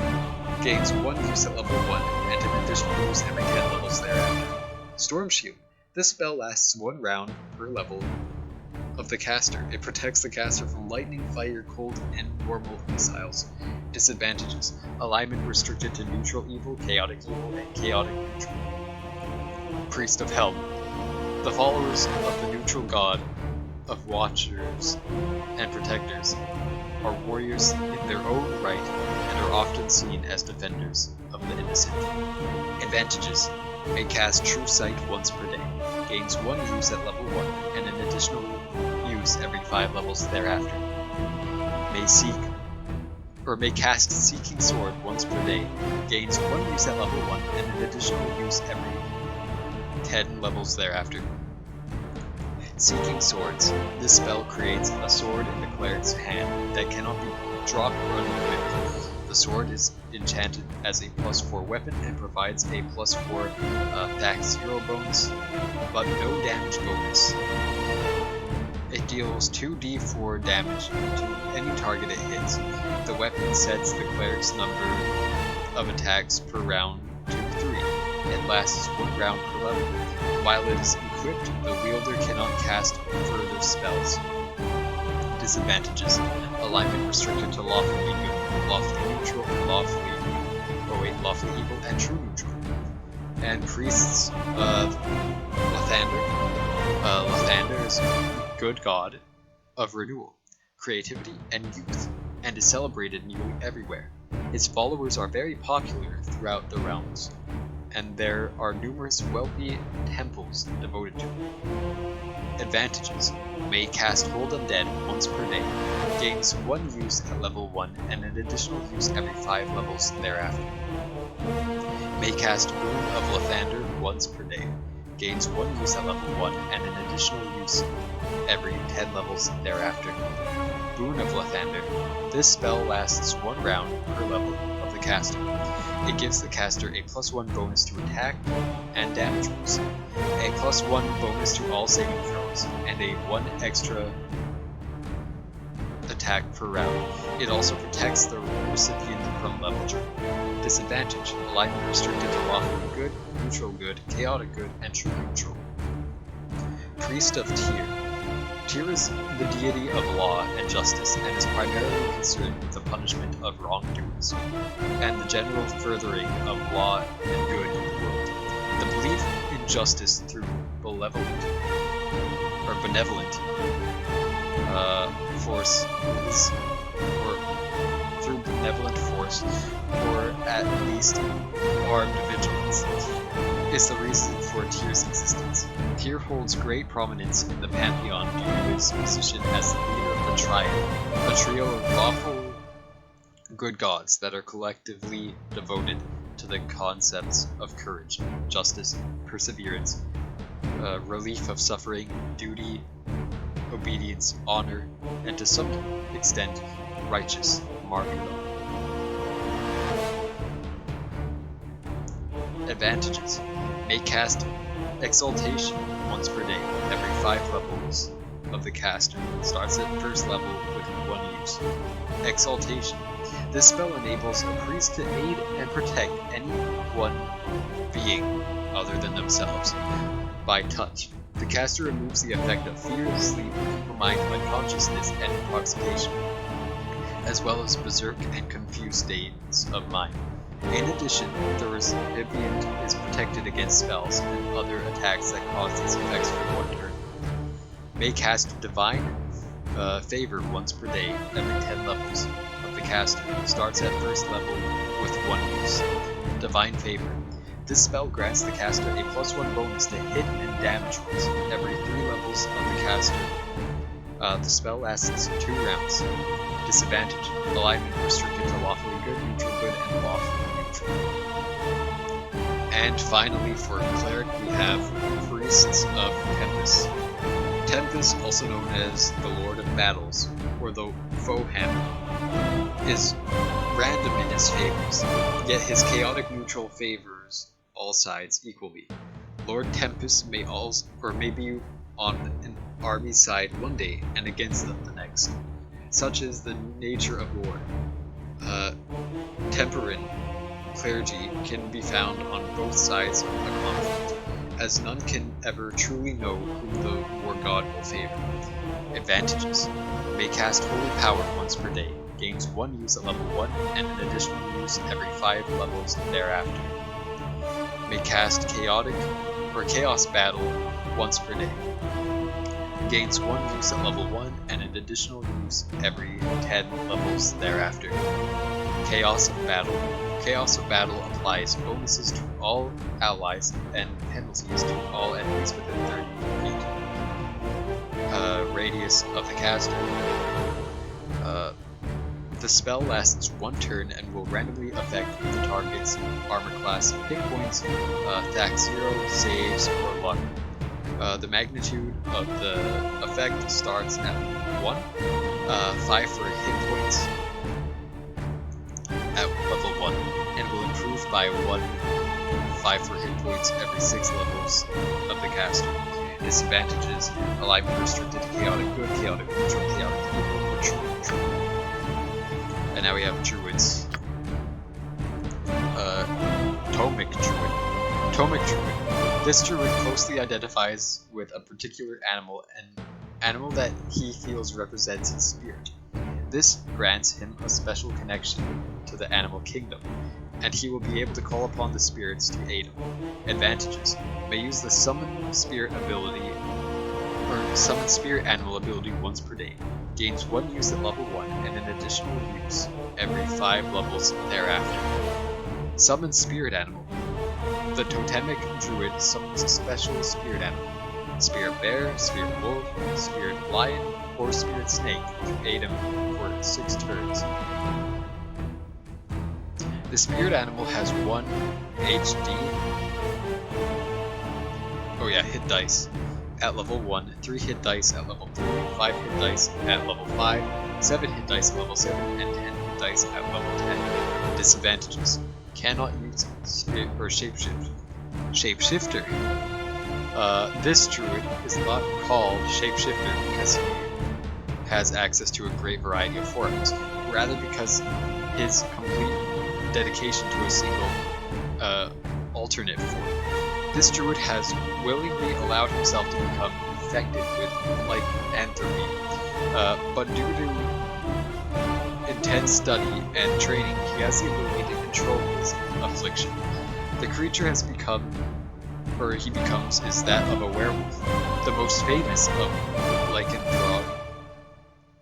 Gains 1 use at level 1 and an additional use every 10 levels thereafter. Storm Shield. This spell lasts 1 round per level of the caster. It protects the caster from lightning, fire, cold, and normal missiles. Disadvantages. Alignment restricted to neutral evil, chaotic evil, and chaotic neutral. Priest of Helm. The followers of the neutral god of watchers and protectors are warriors in their own right and are often seen as defenders of the innocent. Advantages. May cast True Sight once per day. Gains 1 use at level 1 and an additional use every 5 levels thereafter. May cast Seeking Sword once per day. Gains 1 use at level 1 and an additional use every 10 levels thereafter. Seeking Swords. This spell creates a sword in the cleric's hand that cannot be dropped or unequipped. The sword is enchanted as a +4 weapon and provides a +4 attack 0 bonus, but no damage bonus. It deals 2d4 damage to any target it hits. The weapon sets the cleric's number of attacks per round to 3. It lasts 1 round per level. While it is equipped, the wielder cannot cast further spells. Disadvantages. Alignment restricted to lawfully good, lawfully neutral, and lawfully evil, and true neutral. And Priests of Lathander. Lathander is a good god of renewal, creativity, and youth, and is celebrated nearly everywhere. His followers are very popular throughout the realms, and there are numerous wealthy temples devoted to him. Advantages. May cast Hold Undead once per day. Gains 1 use at level 1 and an additional use every 5 levels thereafter. May cast Boon of Lathander once per day. Gains 1 use at level 1 and an additional use every 10 levels thereafter. Boon of Lathander. This spell lasts 1 round per level of the caster. It gives the caster a +1 bonus to attack and damage rolls, a +1 bonus to all saving throws, and a 1 extra attack per round. It also protects the recipient from level drop. Disadvantage. Alignment restricted to lawfully good, neutral good, chaotic good, and true neutral. Priest of Tyr. Tyr is the deity of law and justice and is primarily concerned with the punishment of wrongdoers and the general furthering of law and good in the world. The belief in justice through benevolent force or at least armed vigilance, is the reason for Tyr's existence. Tyr holds great prominence in the pantheon due to his position as the leader of the Triad, a trio of lawful good gods that are collectively devoted to the concepts of courage, justice, perseverance, relief of suffering, duty, obedience, honor, and to some extent, righteous martyrdom. Advantages: may cast Exaltation once per day, every 5 levels of the caster. Starts at first level with 1 use. Exaltation. This spell enables a priest to aid and protect any one being other than themselves by touch. The caster removes the effect of fear, sleep, mind, unconsciousness, and intoxication, as well as berserk and confused states of mind. In addition, the recipient is protected against spells and other attacks that cause these effects for 1 turn. May cast Divine Favor once per day, every 10 levels of the caster. Starts at first level with 1 use. Divine Favor. This spell grants the caster a +1 bonus to hit and damage rolls every 3 levels of the caster. The spell lasts 2 rounds. Disadvantage: alignment restricted to lawfully good, neutral good, and lawfully neutral. And finally, for cleric, we have Priests of Tempest. Tempest, also known as the Lord of Battles, or the Foehammer, is random in his favors, yet his chaotic neutral favors all sides equally. Lord Tempest may be on an army's side one day and against them the next. Such is the nature of war. Temperate clergy can be found on both sides of a conflict, as none can ever truly know whom the war god will favor. Advantages: may cast Holy Power once per day, gains 1 use at level 1 and an additional use every 5 levels thereafter. May cast Chaos Battle once per day, gains 1 use at level 1 and an additional use every 10 levels thereafter. Chaos of Battle. Chaos of Battle applies bonuses to all allies and penalties to all enemies within 30 feet. Radius of the caster. The spell lasts 1 turn and will randomly affect the target's armor class, hit points, attack 0, saves, or luck. The magnitude of the effect starts at 1, 5 for hit points at level 1, and will improve by 1, 5 for hit points every 6 levels of the caster. Disadvantages: alignment restricted to chaotic good, chaotic neutral, chaotic evil, or true. And now we have druids. Tomic Druid. Tomic Druid. This druid closely identifies with a particular animal, an animal that he feels represents his spirit. This grants him a special connection to the animal kingdom, and he will be able to call upon the spirits to aid him. Advantages: may use the Summon Spirit ability, or Summon Spirit Animal ability once per day. Gains 1 use at level 1 and an additional use every 5 levels thereafter. Summon Spirit Animal. The Totemic Druid summons a special spirit animal. Spirit Bear, Spirit Wolf, Spirit Lion, or Spirit Snake to aid him for 6 turns. The spirit animal has 1 HD. Hit dice at level 1, 3 hit dice at level 3, 5 hit dice at level 5, 7 hit dice at level 7, and 10 hit dice at level 10. Disadvantages: cannot use spirit or shapeshifter. This druid is not called shapeshifter because he has access to a great variety of forms, rather because his complete dedication to a single alternate form. This druid has willingly allowed himself to become infected with lycanthropy, but due to intense study and training, he has the ability to control his affliction. The creature he becomes is that of a werewolf, the most famous of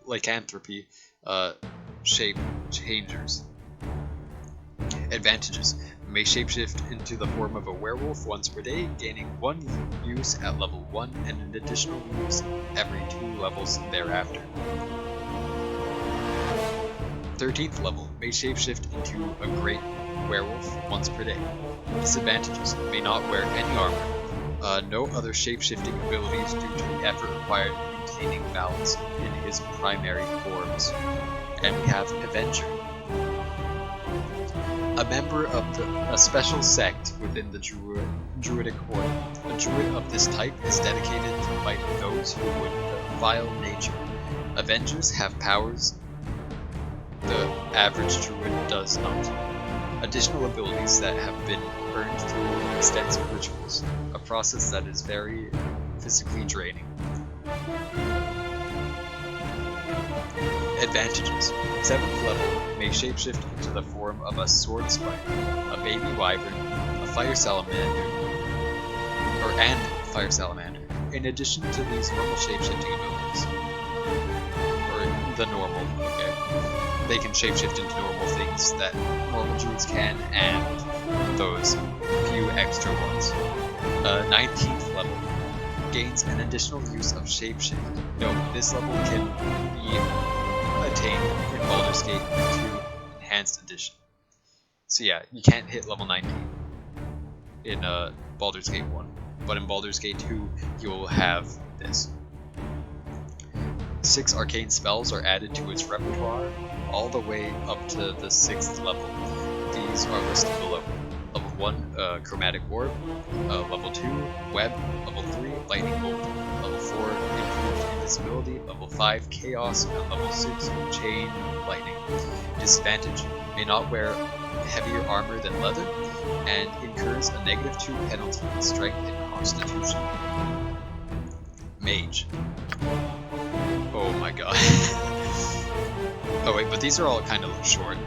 lycanthropy shape changers. Advantages: may shapeshift into the form of a werewolf once per day, gaining 1 use at level 1 and an additional use every 2 levels thereafter. 13th level, may shapeshift into a great werewolf once per day. Disadvantages: may not wear any armor. No other shapeshifting abilities due to the effort required to maintaining balance in his primary forms. And we have Avenger, a member of a special sect within the Druidic Order. A druid of this type is dedicated to fighting those who would defile nature. Avengers have powers the average druid does not. Additional abilities that have been earned through extensive rituals, a process that is very physically draining. Advantages. 7th level may shapeshift into the form of a sword spider, a baby wyvern, a fire salamander, and fire salamander. In addition to these normal shapeshifting abilities, or the normal, okay, they can shapeshift into normal things that normal druids can, and those few extra ones. 19th level gains an additional use of shapeshift. Note, this level can be attained in Baldur's Gate 2 Enhanced Edition. So yeah, you can't hit level 19 in Baldur's Gate 1, but in Baldur's Gate 2 you'll have this. 6 arcane spells are added to its repertoire, all the way up to the 6th level. These are listed below. Level 1, Chromatic Orb. Level 2, Web. Level 3, Lightning Bolt. Level 4, Improved Invisibility. Level 5, Chaos. And level 6, Chain Lightning. Disadvantage. May not wear heavier armor than leather, and incurs a -2 penalty in Strength and Constitution. Mage. Oh my god. Oh wait, but these are all kind of short.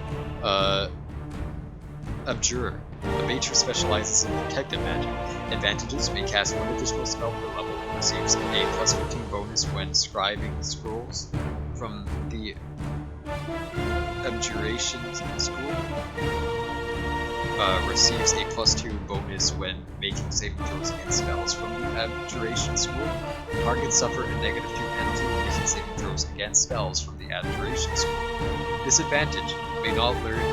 Abjurer. A mage who specializes in protective magic. Advantages: may cast 1 additional spell per level. Receives a +15 bonus when scribing scrolls from the Abjuration School. Receives a +2 bonus when making saving throws against spells from the Abjuration School. Targets suffer a -2 penalty when making saving throws against spells from the Abjuration School. Disadvantage: may not learn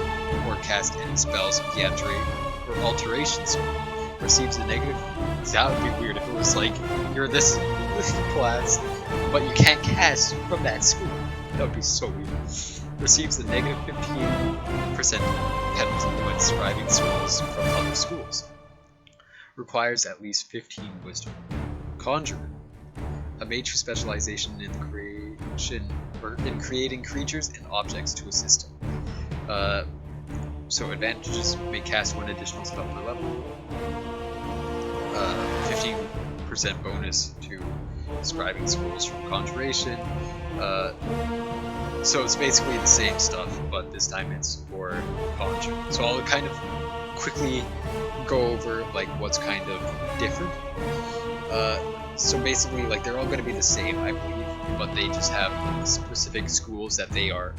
or cast any spells of the Abjuration or Alteration School. Receives a negative. That would be weird if it was like, you're this class, but you can't cast from that school. That would be so weird. Receives a -15% penalty when scribing scrolls from other schools. Requires at least 15 wisdom. Conjurer. A mage whose specialization in creating creatures and objects to assist him. So advantages: may cast 1 additional spell per level. 15% bonus to scribing scrolls from Conjuration. So it's basically the same stuff, but this time it's for Conjure. So I'll kind of quickly go over like what's kind of different. So basically, like, they're all going to be the same, I believe, but they just have specific schools that they have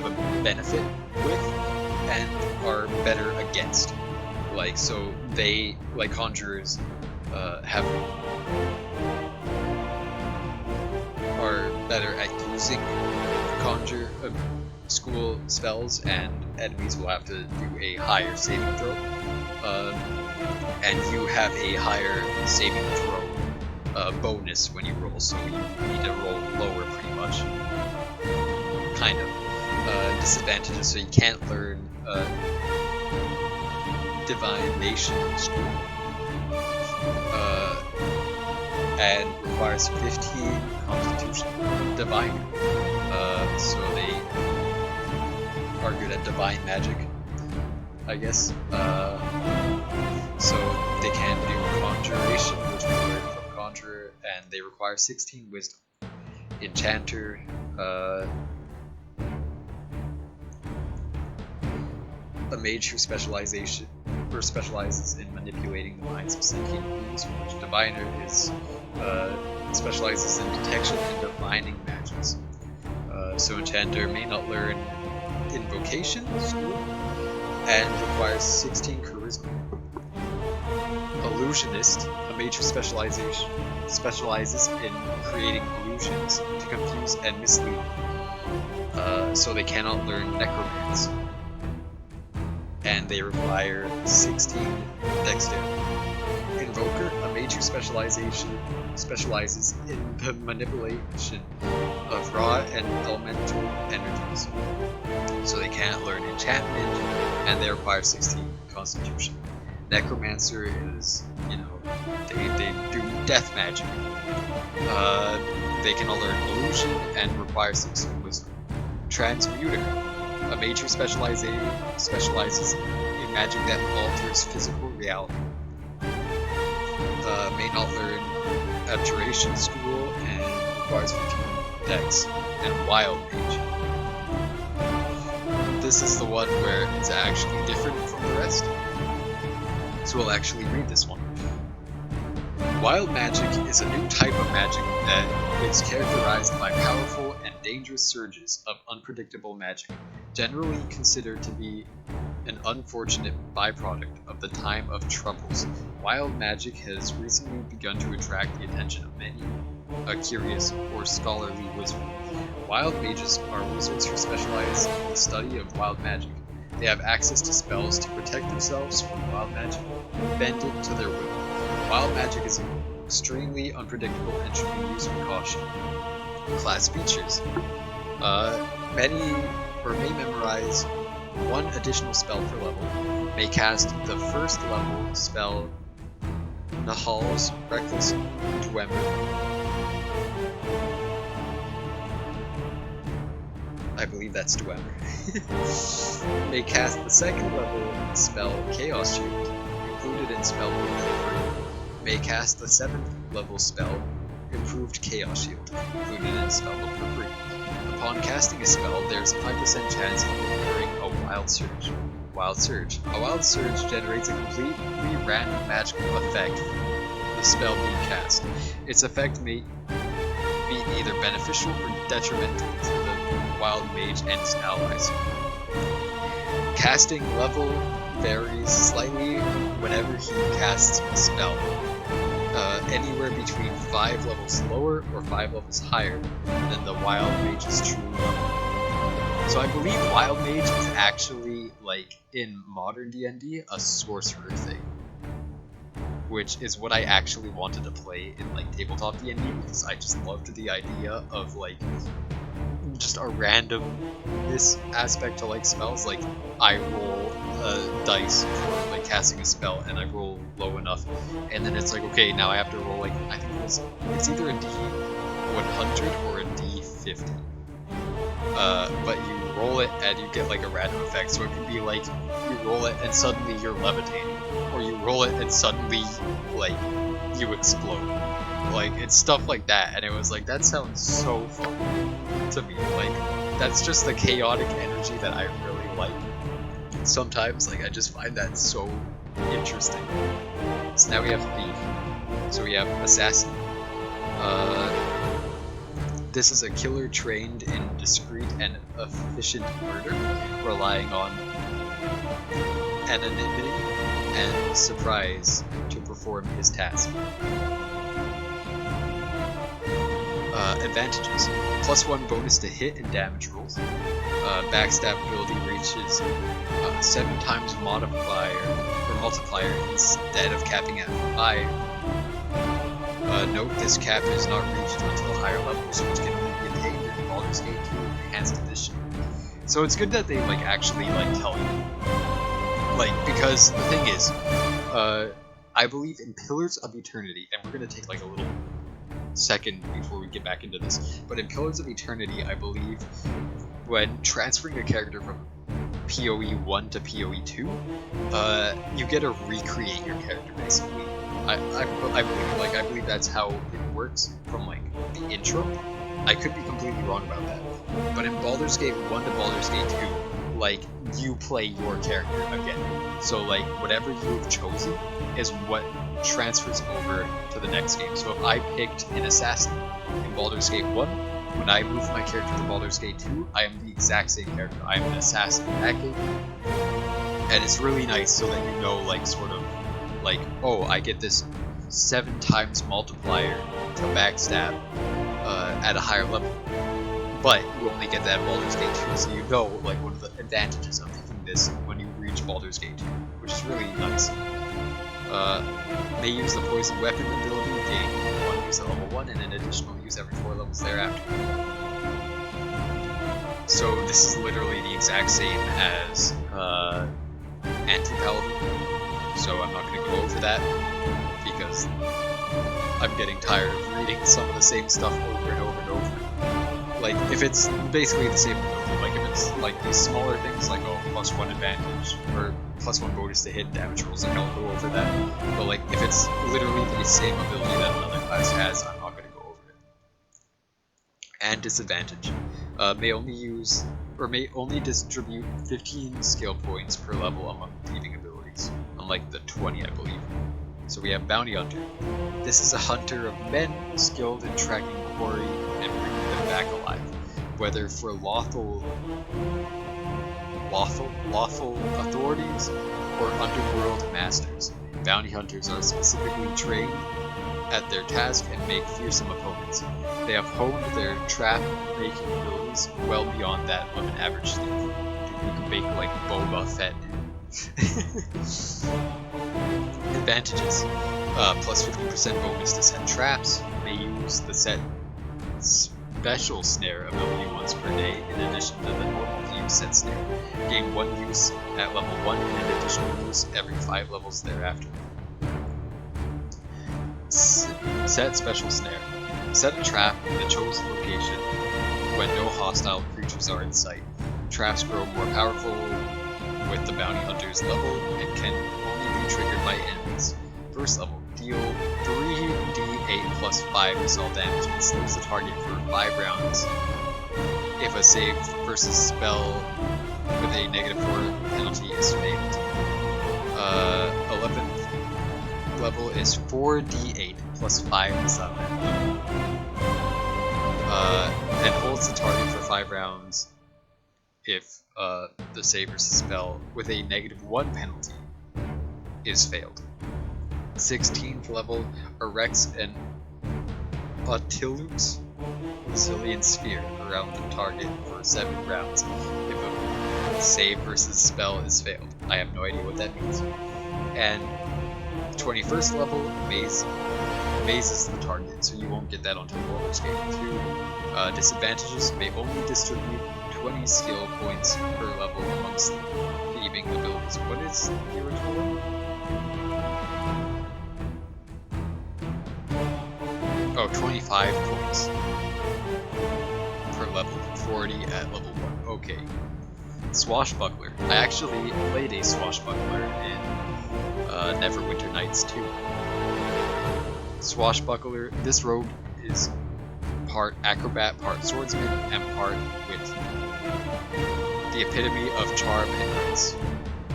a benefit with and are better against. Like, so they, like conjurers, are better at using conjure school spells, and enemies will have to do a higher saving throw. And you have a higher saving throw bonus when you roll, so you need to roll lower pretty much. Kind of. Disadvantages: so you can't learn Divination School. And requires 15 Constitution. Diviner. So they are good at divine magic, I guess. So they can do Conjuration, which we learned from Conjurer, and they require 16 Wisdom. Enchanter. A mage who specializes in manipulating the minds of sentient beings, which Diviner is specializes in detection and divining magics. So Enchanter may not learn Invocation School and requires 16 Charisma. Illusionist, a mage who specializes in creating illusions to confuse and mislead. So they cannot learn Necromancy. And they require 16 Dexterity. Invoker, a mage mage who specializes in the manipulation of raw and elemental energies. So they can't learn enchantment, and they require 16 constitution. Necromancer is, you know, they do death magic. They can all learn illusion and require 16 wisdom. Transmuter, a mage who specializes in magic that alters physical reality. May not learn abjuration school and requires 15 dex. And wild mage. This is the one where it's actually different from the rest. So we'll actually read this one. Wild magic is a new type of magic that is characterized by powerful and dangerous surges of unpredictable magic, generally considered to be an unfortunate byproduct of the time of troubles. Wild magic has recently begun to attract the attention of many curious or scholarly wizards. Wild mages are wizards who specialize in the study of wild magic. They have access to spells to protect themselves from wild magic, bend it to their will. Wild magic is extremely unpredictable and should be used with caution. Class features. Many may memorize one additional spell per level, may cast the first level spell Nahal's Reckless Dwemer. I believe that's Dwemer. May cast the second level spell Chaos Shield, included in spellbook for free. May cast the 7th level spell Improved Chaos Shield, included in spellbook for free. Upon casting a spell, there's a 5% chance of incurring a Wild Surge. Wild Surge. A Wild Surge generates a completely random magical effect from the spell being cast. Its effect may be either beneficial or detrimental to the Wild Mage and his allies. Casting level varies slightly whenever he casts a spell. Anywhere between 5 levels lower or 5 levels higher than the Wild Mage's true level. So I believe Wild Mage is actually, like, in modern D&D, a sorcerer thing. Which is what I actually wanted to play in, like, tabletop D&D, because I just loved the idea of, like, just a randomness aspect to, like, spells. Like, I roll a dice for, like, casting a spell, and I roll low enough, and then it's like, okay, now I have to roll, like, I think it's either a D100 or a D50. But you roll it, and you get, like, a random effect, so it can be, like, you roll it, and suddenly you're levitating, or you roll it, and suddenly, like, you explode. Like, it's stuff like that, and it was like, that sounds so fun to me. Like, that's just the chaotic energy that I really like. Sometimes, like, I just find that so interesting. So now we have Thief. So we have Assassin. This is a killer trained in discreet and efficient murder, relying on anonymity and surprise to perform his task. Advantages. +1 bonus to hit and damage rolls. Backstab ability reaches 7 times modifier or multiplier instead of capping at 5. Note this cap is not reached until higher levels, which can only be attained in Baldur's Gate 2 Enhanced Edition. So it's good that they, like, actually, like, tell you. Like, because the thing is, I believe in Pillars of Eternity, and we're gonna take, like, a little second before we get back into this, but in Pillars of Eternity, I believe when transferring a character from PoE 1 to PoE 2, you get to recreate your character, basically. I believe that's how it works from, like, the intro. I could be completely wrong about that, but in Baldur's Gate 1 to Baldur's Gate 2, like, you play your character again. So, like, whatever you've chosen is what transfers over to the next game. So if I picked an assassin in Baldur's Gate 1, when I move my character to Baldur's Gate 2, I am the exact same character. I am an assassin in that game. And it's really nice so that you know, like, sort of, like, oh, I get this 7 times multiplier to backstab at a higher level. But you only get that in Baldur's Gate 2, so you know, like, one of the advantages of picking this when you reach Baldur's Gate 2, which is really nice. May use the poison weapon ability, gain 1 use at level 1 and an additional use every 4 levels thereafter. So this is literally the exact same as Anti-Paladin, so I'm not going to go over that because I'm getting tired of reading some of the same stuff over and over and over. Like, if it's basically the same ability, like if it's like these smaller things like, oh, +1 advantage, or +1 bonus to hit and damage rolls, like I'll go over that. But like, if it's literally the same ability that another class has, I'm not going to go over it. And disadvantage. May only distribute 15 skill points per level among thieving abilities, unlike the 20, I believe. So we have Bounty Hunter. This is a hunter of men skilled in tracking quarry and bringing them back alive, whether for lawful authorities or underworld masters. Bounty hunters are specifically trained at their task and make fearsome opponents. They have honed their trap-making abilities well beyond that of an average thief. Dude, you can make like Boba Fett. Advantages. Plus 50% bonus to set traps. May use the set special snare ability once per day in addition to the normal use set snare. Gain 1 use at level 1 and an additional use every 5 levels thereafter. Set special snare. Set a trap in the chosen location when no hostile creatures are in sight. Traps grow more powerful with the bounty hunter's level and can only be triggered by enemies. First level, deal 3d8 plus 5 assault damage and slows the target for 5 rounds if a save versus spell with a -4 penalty is failed. 11th level is 4d8 plus 5 assault damage. And holds the target for 5 rounds if the save versus spell with a -1 penalty is failed. 16th level erects an Resilient Sphere around the target for 7 rounds if a save versus spell is failed. I have no idea what that means. And 21st level mazes the target, so you won't get that until Baldur's Gate 2. Disadvantages: may only distribute 20 skill points per level amongst thieving abilities. What is the original one? Oh, 25 points per level, 40 at level 1. Okay. Swashbuckler. I actually played a Swashbuckler in Neverwinter Nights 2. Swashbuckler, this rogue is part acrobat, part swordsman, and part wit. The epitome of charm and grace.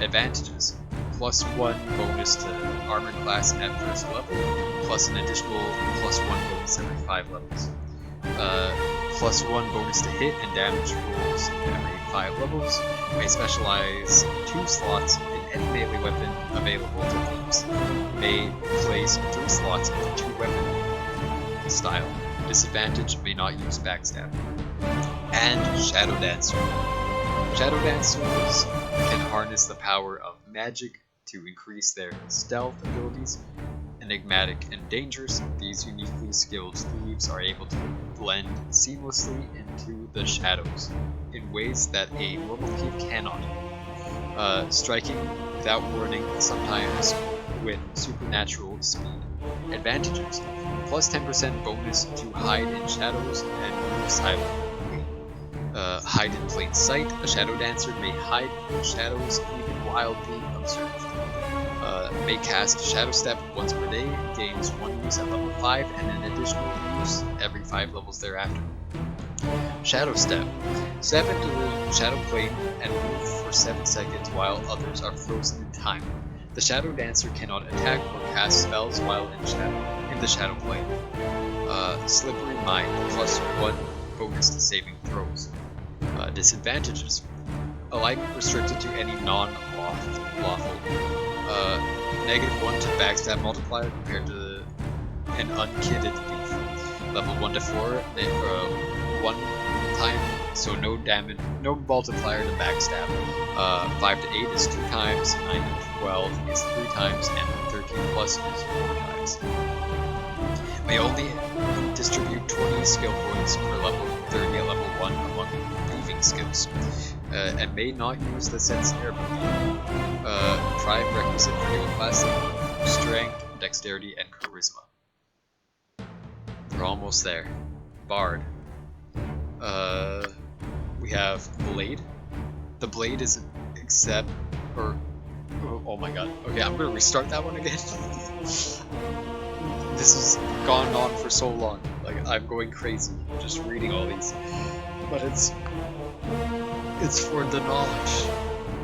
Advantages: +1 bonus to armor class at first level, plus an additional +1 bonus every 5 levels. +1 bonus to hit and damage rolls every 5 levels. May specialize 2 slots in any melee weapon available to thieves. May place 3 slots in the 2-weapon style. Disadvantage: may not use backstab. And Shadow Dancer. Shadow Dancers can harness the power of magic to increase their stealth abilities. Enigmatic and dangerous, these uniquely skilled thieves are able to blend seamlessly into the shadows in ways that a normal thief cannot. Striking without warning, sometimes with supernatural speed. Advantages: +10% bonus to hide in shadows and move silently. Hide in plain sight. A shadow dancer may hide in shadows even while being observed. May cast Shadow Step once per day, gains 1 use at level 5 and an additional use every 5 levels thereafter. Shadow Step. Step into the shadow plane and move for 7 seconds while others are frozen in time. The Shadow Dancer cannot attack or cast spells while in the shadow plane. Slippery Mind, +1 bonus to saving throws. Disadvantages: alignment restricted to any non-lawful. -1 to backstab multiplier compared to an unkitted thief. Level 1 to 4, 1 time so no damage, no multiplier to backstab. 5 to 8 is 2 times, 9 to 12 is 3 times, and 13 plus is 4 times. May only distribute 20 skill points per level, 30 at level 1 among thieving skills, and may not use the Sense Air ability. Prime requisite for new class level, strength, dexterity, and charisma. We're almost there. Bard. We have Blade. The Blade is except, or oh my god. Okay, I'm gonna restart that one again. This has gone on for so long. Like, I'm going crazy just reading all these. But it's for the knowledge.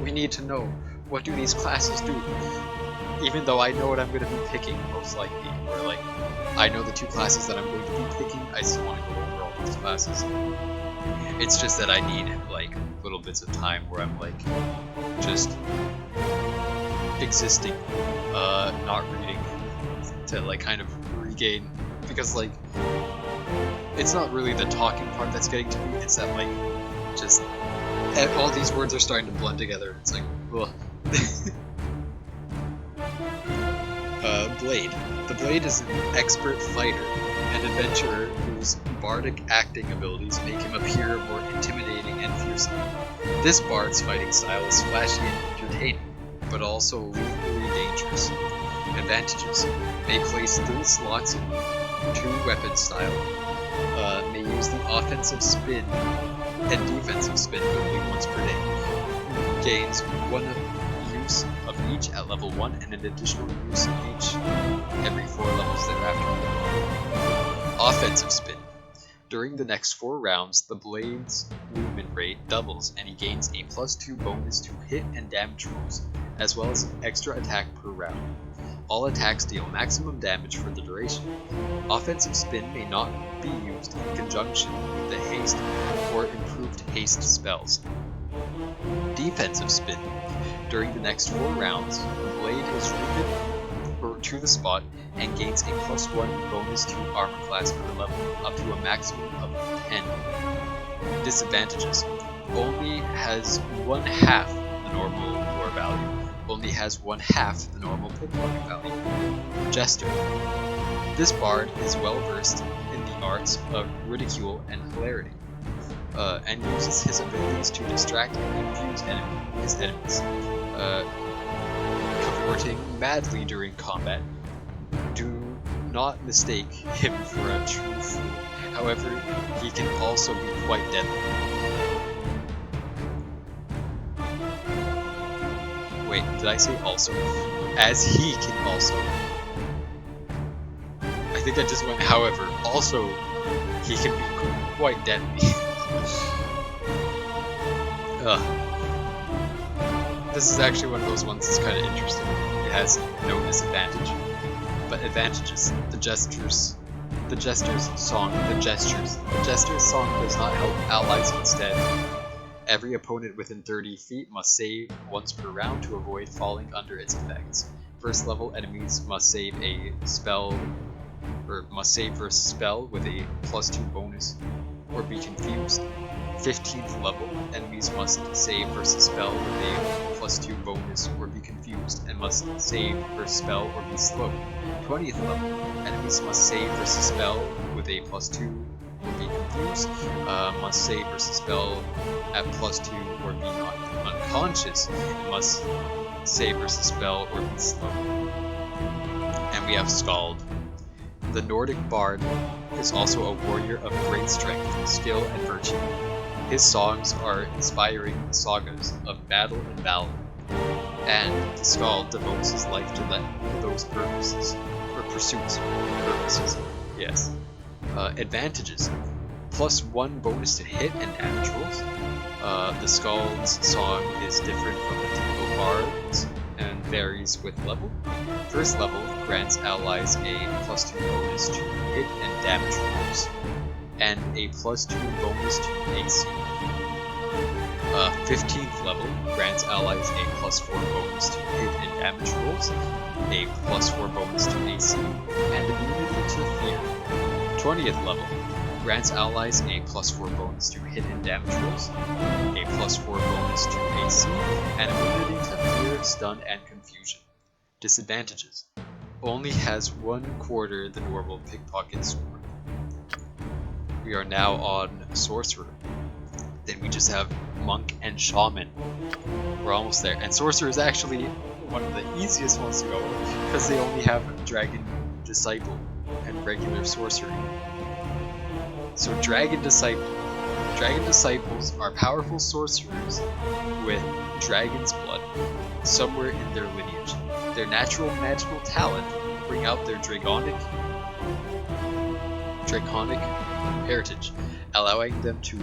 We need to know, what do these classes do? Even though I know what I'm going to be picking, most likely. Or like, I know the 2 classes that I'm going to be picking, I still want to go over all these classes. It's just that I need, like, little bits of time where I'm, like, just existing, not reading, to, like, kind of regain, because, like, it's not really the talking part that's getting to me, it's that, like, just, all these words are starting to blend together, it's like, ugh. Blade. The Blade is an expert fighter and adventurer whose bardic acting abilities make him appear more intimidating and fearsome. This bard's fighting style is flashy and entertaining, but also lethally dangerous. Advantages: may place 3 slots in 2 weapon style, may use the offensive spin and defensive spin only once per day, gains 1 use of each at level 1 and an additional use of each every 4 levels thereafter. Offensive spin. During the next 4 rounds, the Blade's movement rate doubles and he gains a +2 bonus to hit and damage rolls, as well as an extra attack per round. All attacks deal maximum damage for the duration. Offensive spin may not be used in conjunction with the haste or improved haste spells. Defensive spin. During the next 4 rounds, the Blade is rooted to the spot and gains a +1 bonus to armor class per level, up to a maximum of 10. Disadvantages: only has 1/2 the normal lore value, only has 1/2 the normal pickpocket value. Jester. This bard is well versed in the arts of ridicule and hilarity, and uses his abilities to distract and confuse his enemies. Cavorting madly during combat. Do not mistake him for a true fool. However, he can also be quite deadly. Wait, did I say also? As he can also. I think I just went however. Also, he can be quite deadly. This is actually one of those ones that's kind of interesting. It has no disadvantage, but advantages. The Jester's song. The Jester's song does not help allies instead. Every opponent within 30 feet must save once per round to avoid falling under its effects. First level enemies must save versus spell with a +2 bonus or be confused. 15th level enemies must save versus spell with a +2 bonus or be confused and must save versus spell or be slow. 20th level enemies must save versus spell with a +2 or be confused, must save versus spell at +2 or be knocked unconscious, and must save versus spell or be slow. And we have Scald. The Nordic Bard is also a warrior of great strength, skill, and virtue. His songs are inspiring sagas of battle and valor, and the Scald devotes his life to those purposes, or pursuits, purposes, yes. Advantages: +1 bonus to hit and damage rolls. The Scald's song is different from the typical bards and varies with level. First level grants allies a +2 bonus to hit and damage rolls, and a +2 bonus to AC. 15th level grants allies a +4 bonus to hit and damage rolls, a +4 bonus to AC, and immunity to fear. 20th level Grants allies a +4 bonus to hit and damage rolls, a +4 bonus to AC, and immunity to fear, stun, and confusion. Disadvantages. Only has 1/4 the normal pickpocket score. We are now on Sorcerer. Then we just have Monk and Shaman. We're almost there. And Sorcerer is actually one of the easiest ones to go with, because they only have Dragon Disciple and regular Sorcery. So Dragon Disciples are powerful sorcerers with dragon's blood somewhere in their lineage. Their natural magical talent bring out their draconic heritage, allowing them to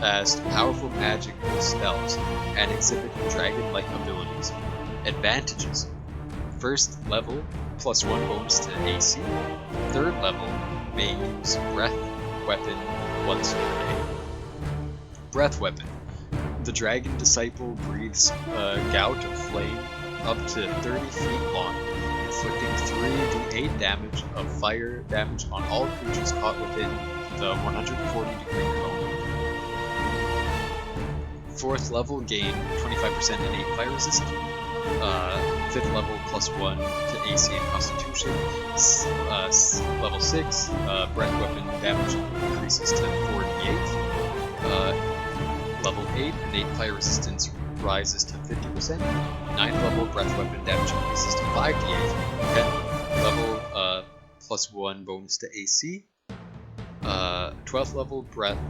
cast powerful magical spells and exhibit dragon-like abilities. Advantages. First level, +1 bonus to AC. Third level, may use Breath Weapon once per day. Breath Weapon. The Dragon Disciple breathes a gout of flame up to 30 feet long, inflicting 3d8 damage of fire damage on all creatures caught within the 140-degree cone. Fourth level, gain 25% innate fire resistance. Fifth level, +1 to AC and Constitution. Level 6, Breath Weapon damage increases to 4d8. Level 8, innate fire resistance rises to 50%. 9th level, Breath Weapon damage increases to 5d8. 10th level, +1 bonus to AC. 12th level, Breath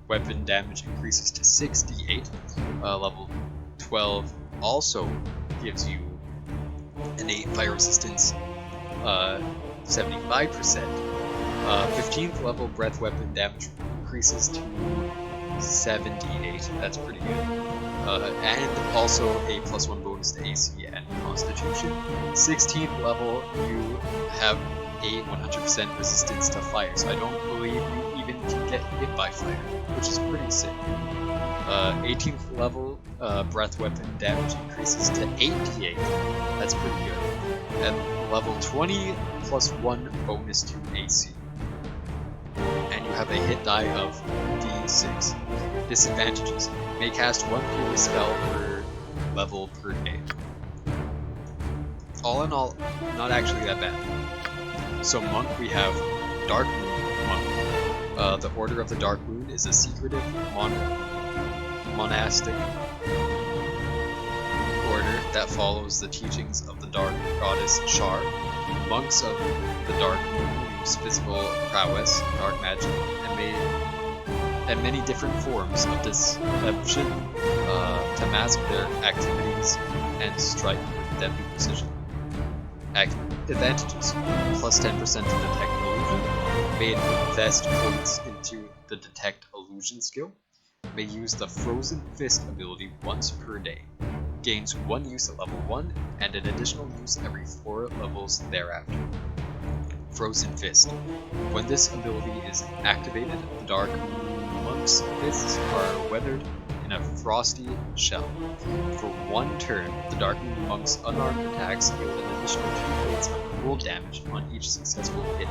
Weapon damage increases to 6d8. Level 12 also gives you innate fire resistance 75%. 15th level, Breath Weapon damage increases to 7d8. That's pretty good. And also a +1 bonus to AC and Constitution. 16th level, you have a 100% resistance to fire, so I don't believe you even can get hit by fire, which is pretty sick. 18th level, Breath Weapon damage increases to 8d8. That's pretty good. At level 20, +1 bonus to AC. And you have a hit die of d6. Disadvantages. May cast 1 fearless spell per level per day. All in all, not actually that bad. So Monk, we have Dark Moon Monk. The Order of the Dark Moon is a secretive monastic order that follows the teachings of the Dark Goddess Shar. Monks of the Dark Moon use physical prowess, dark magic, and many different forms of deception to mask their activities and strike with deadly precision. Advantages. +10% to detect illusion. May invest points into the detect illusion skill. May use the Frozen Fist ability once per day. Gains 1 use at level 1 and an additional use every 4 levels thereafter. Frozen Fist. When this ability is activated, the Dark Monk's fists are weathered in a frosty shell. For 1 turn, the Dark Moon Monk's unarmed attacks deal an additional 2 points of cool damage on each successful hit.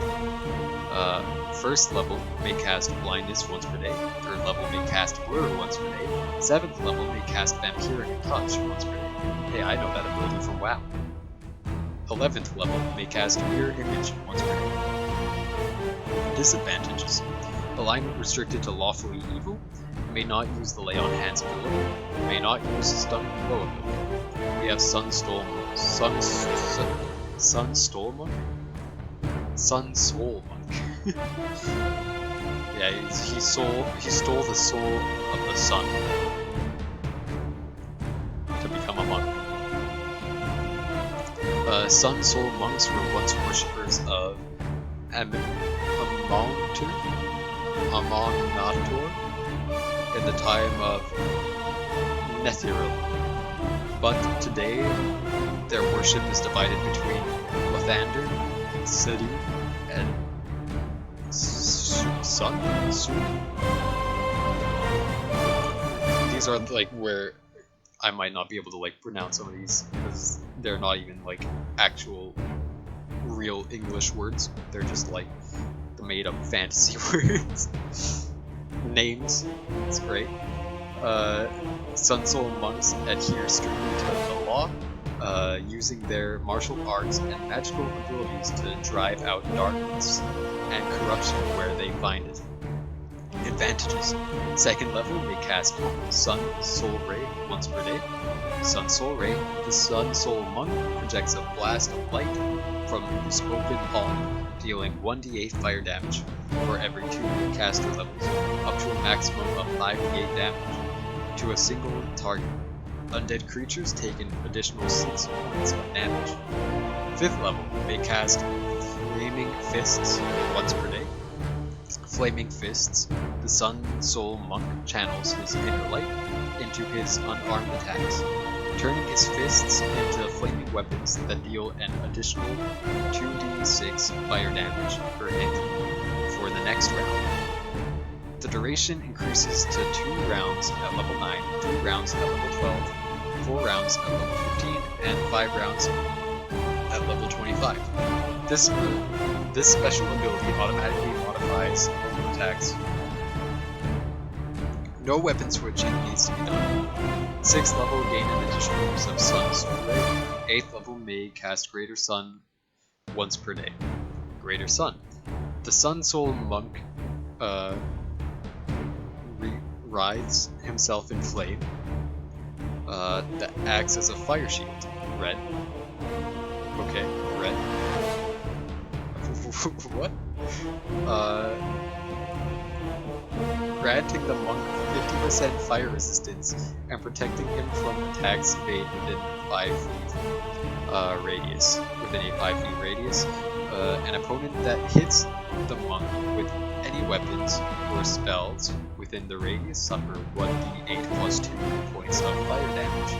First level may cast Blindness once per day. Third level may cast Blur once per day. 7th level may cast Vampiric Touch once per day. Hey, I know that ability from WoW. 11th level may cast Mirror Image once per day. Disadvantages. Alignment restricted to lawfully evil. May not use the Lay on Hands ability. May not use Stun Blow ability. We have Sunsoul Monk. Sunsoul Monk. Yeah, he stole the soul of the sun to become a monk. Sunsoul monks were once worshippers of Amonator in the time of Netheril. But today, their worship is divided between Lathander, Siddhi, and Sun? These are like where I might not be able to like pronounce some of these because they're not even like actual real English words. They're just like made up fantasy words. Names. It's great. Sun Soul monks adhere strictly to the law, using their martial arts and magical abilities to drive out darkness and corruption where they find it. Advantages. Second level may cast Sun Soul Ray once per day. Sun Soul Ray. The Sun Soul monk projects a blast of light from his open palm, dealing 1d8 fire damage for every 2 caster levels, up to a maximum of 5d8 damage to a single target. Undead creatures take an additional 6 points of damage. 5th level may cast Flaming Fists once per day. Flaming Fists. The Sun Soul monk channels his inner light into his unarmed attacks, turning his fists into flaming weapons that deal an additional 2d6 fire damage per hit for the next round. The duration increases to 2 rounds at level 9, 3 rounds at level 12, 4 rounds at level 15, and 5 rounds at level 25. This special ability automatically modifies attacks. No weapon switching needs to be done. 6th level gain an additional use of Sun Soul Ray. 8th level may cast Greater Sun once per day. Greater Sun. The Sun Soul monk writhes himself in flame that acts as a fire shield. Red. Okay, red. What? Granting the monk 50% fire resistance and protecting him from attacks made within 5 feet radius. Within a 5 feet radius, an opponent that hits the monk with any weapons or spells within the radius suffer 1d8 plus 2 points of fire damage.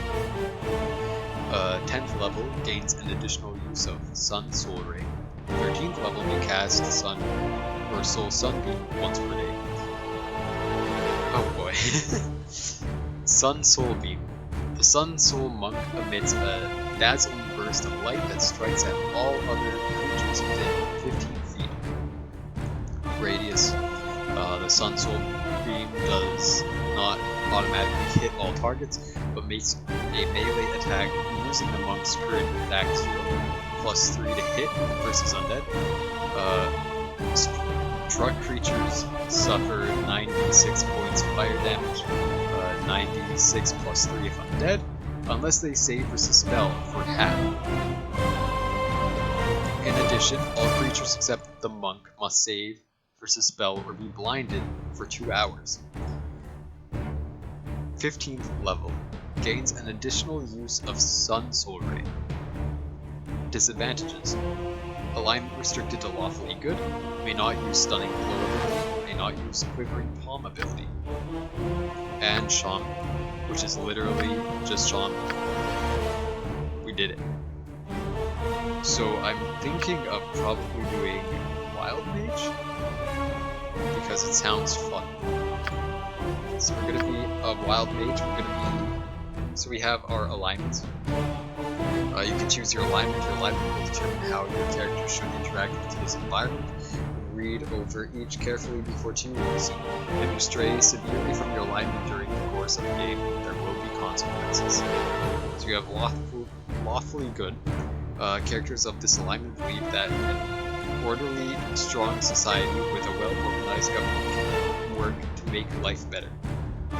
10th level gains an additional use of Sun Soul Ray. 13th level may cast Sun or Soul Sunbeam once per day. Oh boy. Sun Soul Beam. The Sun Soul monk emits a dazzling burst of light that strikes at all other creatures within 15 feet radius. The Sun Soul Beam does not automatically hit all targets, but makes a melee attack using the monk's current attack skill, plus 3 to hit versus undead. Struck creatures suffer 96 points of fire damage, 96 plus 3 if undead, unless they save versus spell for half. In addition, all creatures except the monk must save versus spell or be blinded for 2 hours. 15th level gains an additional use of Sun Soul Ray. Disadvantages. Alignment restricted to lawfully good, may not use stunning blow ability, may not use quivering palm ability. And Shaman, which is literally just Shaman. We did it. So I'm thinking of probably doing Wild Mage, because it sounds fun. So we're gonna be a Wild Mage, so we have our alignments. You can choose your alignment. Your alignment will determine how your character should interact with his environment. Read over each carefully before choosing. If you stray severely from your alignment during the course of the game, there will be consequences. So you have lawfully good. Characters of this alignment believe that an orderly, strong society with a well-organized government can work to make life better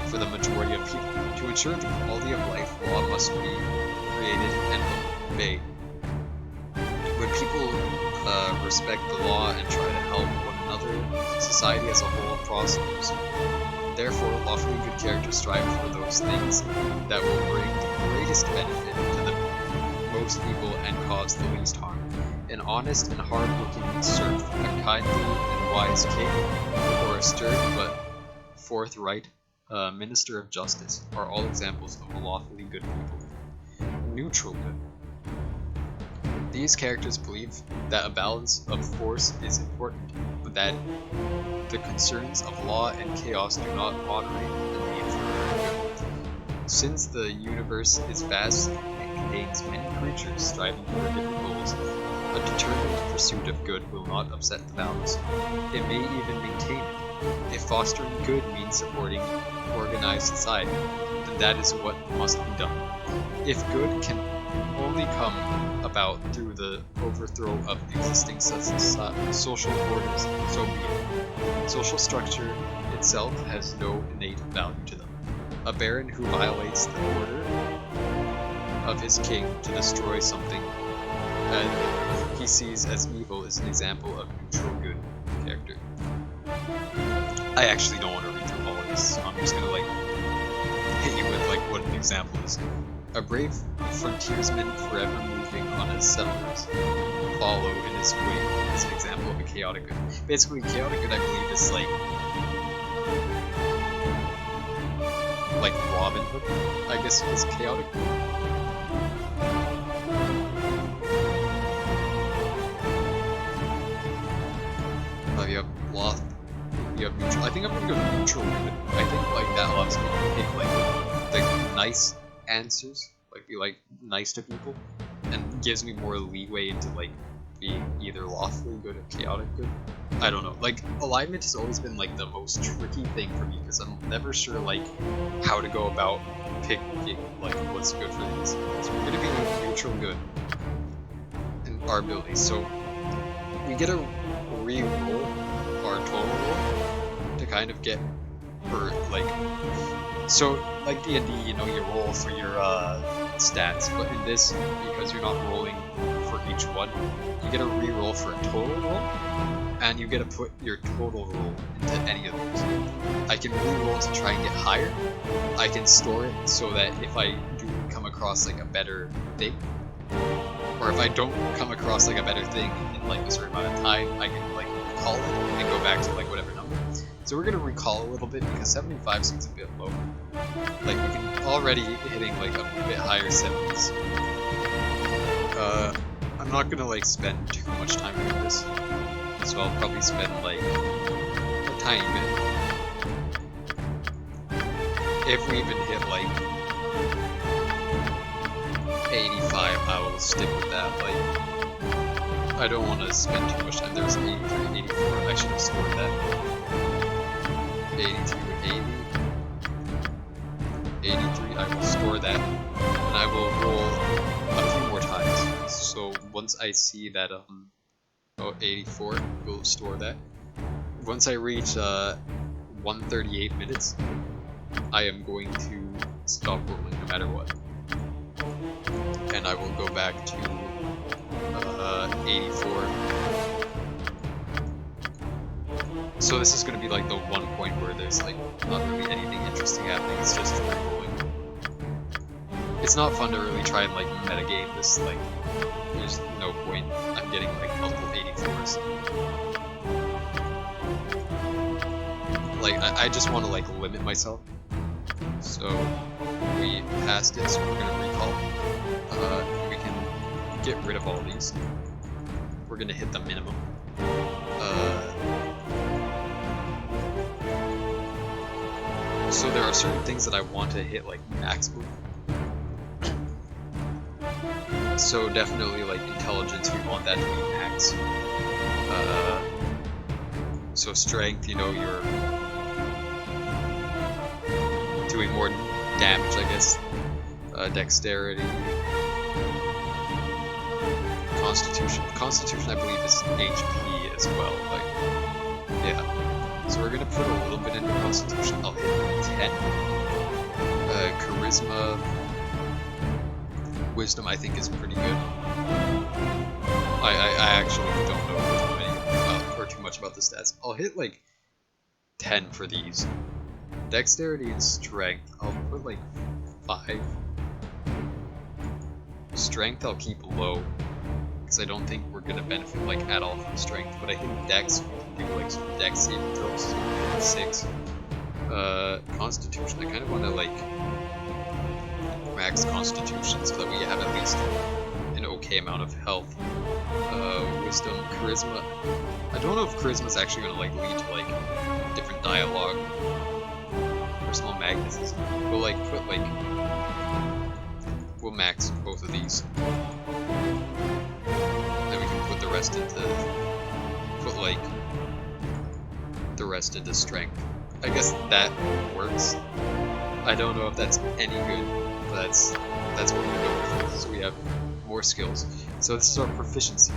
for the majority of people. To ensure the quality of life, law must be created and obeyed. When people respect the law and try to help one another, society as a whole prospers. Therefore, lawfully good characters strive for those things that will bring the greatest benefit to the most people and cause the least harm. An honest and hard-working serf, a kindly and wise king, or a stern but forthright minister of justice are all examples of lawfully good people. Neutral good. These characters believe that a balance of force is important, but that the concerns of law and chaos do not moderate the need for good. Since the universe is vast and contains many creatures striving for different goals, A determined pursuit of good will not upset the balance. It may even maintain it. If fostering good means supporting organized society, then that is what must be done. If good can only come about through the overthrow of existing social orders, so be it. Social structure itself has no innate value to them. A baron who violates the order of his king to destroy something that he sees as evil is an example of neutral good character. I actually don't want to read through all of this, so I'm just gonna like hit you with like what an example is. A brave frontiersman forever moving on his settlers follow in his wake is an example of a chaotic good. Basically, chaotic good I believe is like Robin Hood, I guess is chaotic good. You have Loth, you have neutral. I think I'm gonna go neutral good. I think like that allows me to pick like the nice answers, like be like nice to people, and gives me more leeway into like being either lawfully good or chaotic good. I don't know. Like alignment has always been like the most tricky thing for me because I'm never sure like how to go about picking like what's good for these. So we're gonna be neutral good in our abilities. So we get a re-roll our total roll to kind of get for like like D&D, you know, you roll for your stats, but in this, because you're not rolling for each one, you get a re-roll for a total roll, and you get to put your total roll into any of those. I can re-roll to try and get higher. I can store it so that if I do come across like a better thing, or if I don't come across like a better thing in like a certain amount of time, I can like recall it and go back to like whatever number. So we're gonna recall a little bit because 75 seems a bit low. Like we can already hitting like a bit higher 70s. I'm not gonna like spend too much time doing this, so I'll probably spend like a tiny bit. If we even hit like 85, I will stick with that. Like, I don't want to spend too much time. There's 83, 84. I should have stored that. 82, 80, 83. I will store that, and I will roll a few more times. So once I see that 84, we'll store that. Once I reach 138 minutes, I am going to stop rolling no matter what. And I will go back to 84. So this is going to be like the one point where there's like not really anything interesting happening, it's just re-rolling. It's not fun to really try and like metagame this, like there's no point. I'm getting like multiple 84s. Like I just want to like limit myself. So we passed it, so we're going to recall. We can get rid of all these. We're gonna hit the minimum. So there are certain things that I want to hit like maximum. So definitely like intelligence, we want that to be max. So strength, you know, you're doing more damage, I guess. Dexterity. Constitution, I believe, is HP as well. Like, yeah. So we're gonna put a little bit into Constitution. I'll hit 10. Charisma, Wisdom, I think is pretty good. I actually don't know too much about the stats. I'll hit like 10 for these. Dexterity and Strength, I'll put like 5. Strength, I'll keep low. I don't think we're gonna benefit like at all from strength, but I think Dex we can do like some Dex saving throws, 6. Constitution, I kind of want to like max Constitution so that we have at least an okay amount of health. Wisdom, Charisma. I don't know if Charisma is actually gonna like lead to like different dialogue. Personal magnetism. We'll like put like we'll max both of these. rest into put like the rest into strength. I guess that works. I don't know if that's any good, but that's what we're gonna go with. So we have more skills. So this is our proficiency.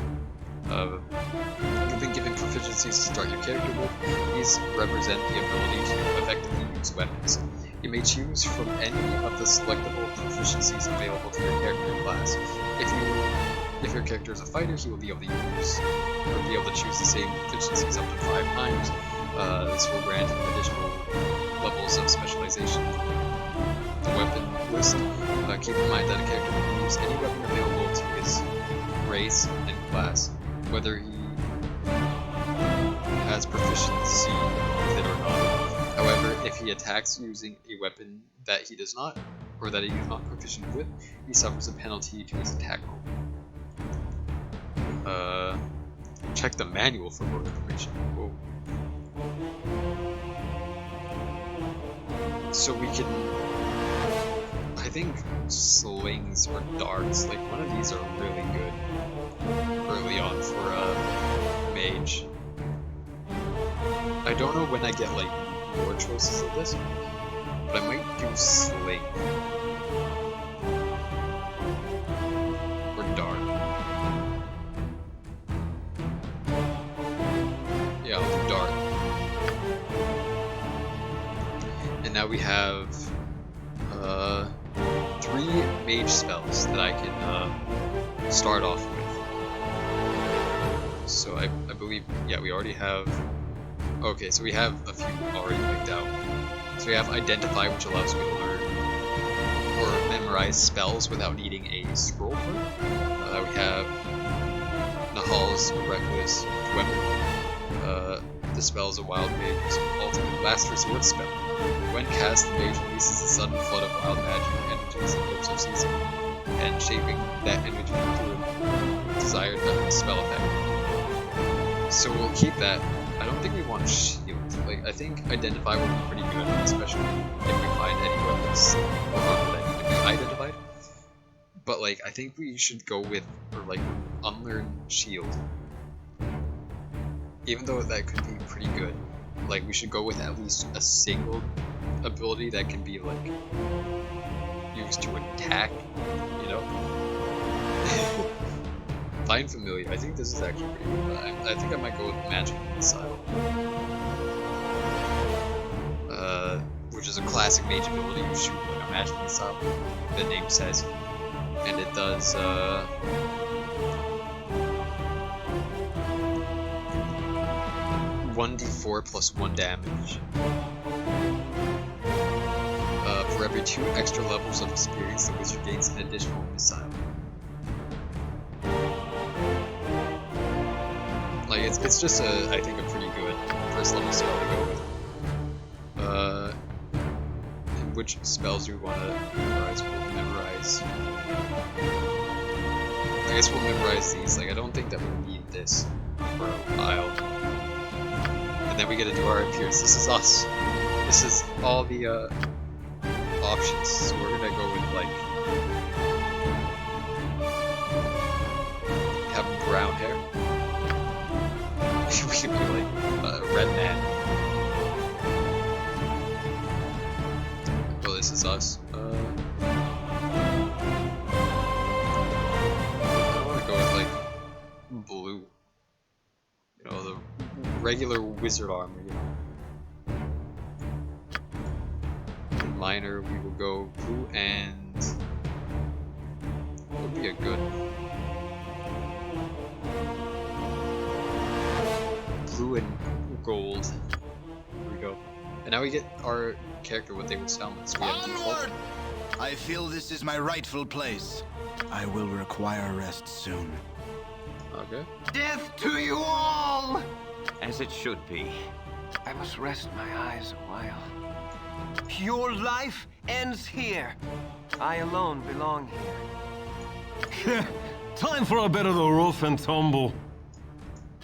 You've been given proficiencies to start your character with. These represent the ability to effectively use weapons. You may choose from any of the selectable proficiencies available to your character class. If your character is a fighter, he will be able to choose the same proficiencies up to 5 times. This will grant him additional levels of specialization. The weapon list. Keep in mind that a character can use any weapon available to his race and class, whether he has proficiency with it or not. However, if he attacks using a weapon that he does not, or that he is not proficient with, he suffers a penalty to his attack roll. Check the manual for more information. Whoa. So we can, I think, slings or darts, like one of these are really good early on for a mage. I don't know when I get like more choices of this, but I might do sling or dart. Yeah, I'll do dart. And now we have 3 mage spells that I can start off with. So I believe, yeah, we already have. Okay, so we have a few already picked out. So we have Identify, which allows me to learn or memorize spells without needing a scroll for it. We have Nahal's Reckless Weapon. The spell is a wild mage's ultimate last resort spell. When cast, the mage releases a sudden flood of wild magic energies in hopes of seizing and shaping that energy into a desired spell effect. So we'll keep that. I don't think we want shield. Like, I think Identify will be pretty good, especially if we find any weapons or armor that need to be identified. But like, I think we should go with, or like, Unlearn Shield. Even though that could be pretty good, like, we should go with at least a single ability that can be like used to attack, you know? Find Familiar. I think this is actually pretty good. I think I might go with Magic Missile. Which is a classic mage ability. You shoot like a Magic Missile, the name says. And it does, 1d4 plus 1 damage. For every 2 extra levels of experience, the wizard gains an additional missile. Like, it's just I think a pretty good first level spell to go with. And which spells do we want to memorize? We'll memorize. I guess we'll memorize these. Like, I don't think that we need this for a while. And then we get to do our appearance. This is us. This is all the options. So we're gonna go with like have brown hair. We can be like a red man. Well, this is us. I want to go with like blue. You know, the regular wizard armor. You know. In minor, we will go blue and what would be a good blue and gold. Here we go. And now we get our character what they would sound like. So we have default. I feel this is my rightful place. I will require rest soon. Okay. Death to you all! As it should be. I must rest my eyes a while. Your life ends here. I alone belong here. Time for a bit of the rough and tumble.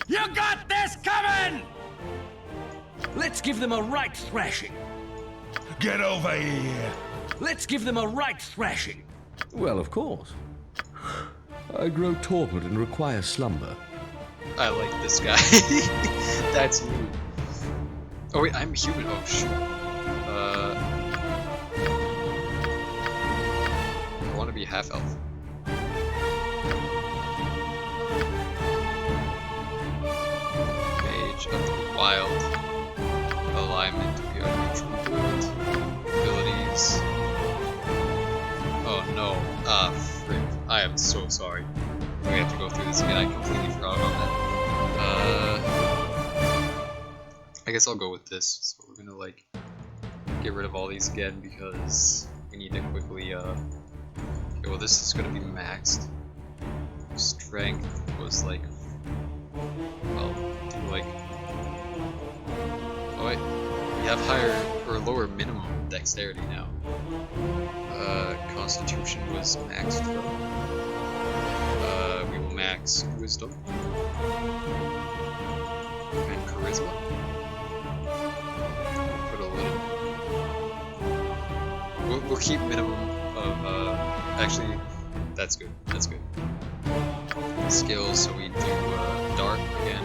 You got this coming! Let's give them a right thrashing. Get over here! Let's give them a right thrashing. Well, of course. I grow torpid and require slumber. I like this guy. That's me. Oh wait, I'm human. Oh shoot. I want to be half elf. Mage of the Wild. Alignment to be a neutral build. Abilities. Oh no. Ah, frick. I am so sorry. We have to go through this again. I completely forgot about that. I guess I'll go with this. So we're gonna like get rid of all these again because we need to quickly okay, well this is gonna be maxed. Strength was like, well, do like, oh wait, we have higher or lower minimum dexterity now. Constitution was maxed though. We will max wisdom and charisma. Put a little. We'll keep minimum of. Actually, that's good. That's good. Skills, so we do dark again.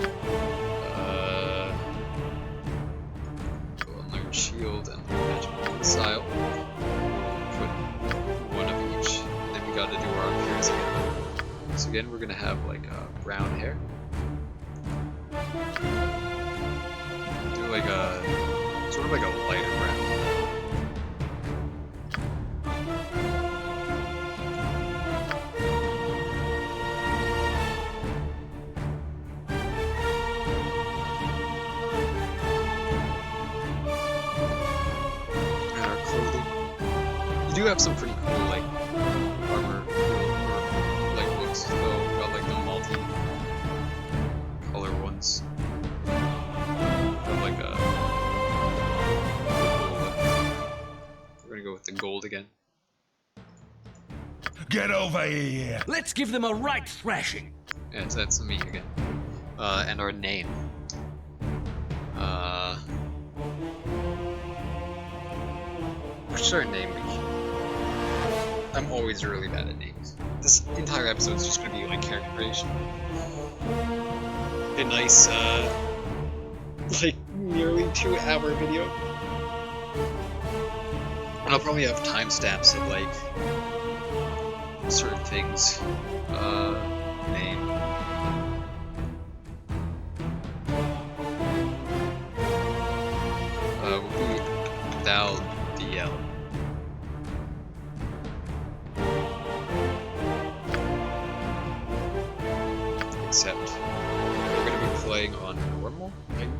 We'll learn shield and magical missile. Put one of each. And then we got to do our appearance again. So again, we're gonna have like brown hair. Do like a sort of like a lighter brown. And our clothing. You do have some pretty cool like armor or like looks though. We got like the multi-color ones. Got like a purple look. We're gonna go with the gold again. Get over here! Let's give them a right thrashing. Yeah, so that's me again. And our name. What should our name be? I'm always really bad at names. This entire episode is just gonna be like character creation. A nice, like nearly 2-hour video. And I'll probably have timestamps of like certain things. Name. Will be Baldur. Except we're gonna be playing on normal, I believe.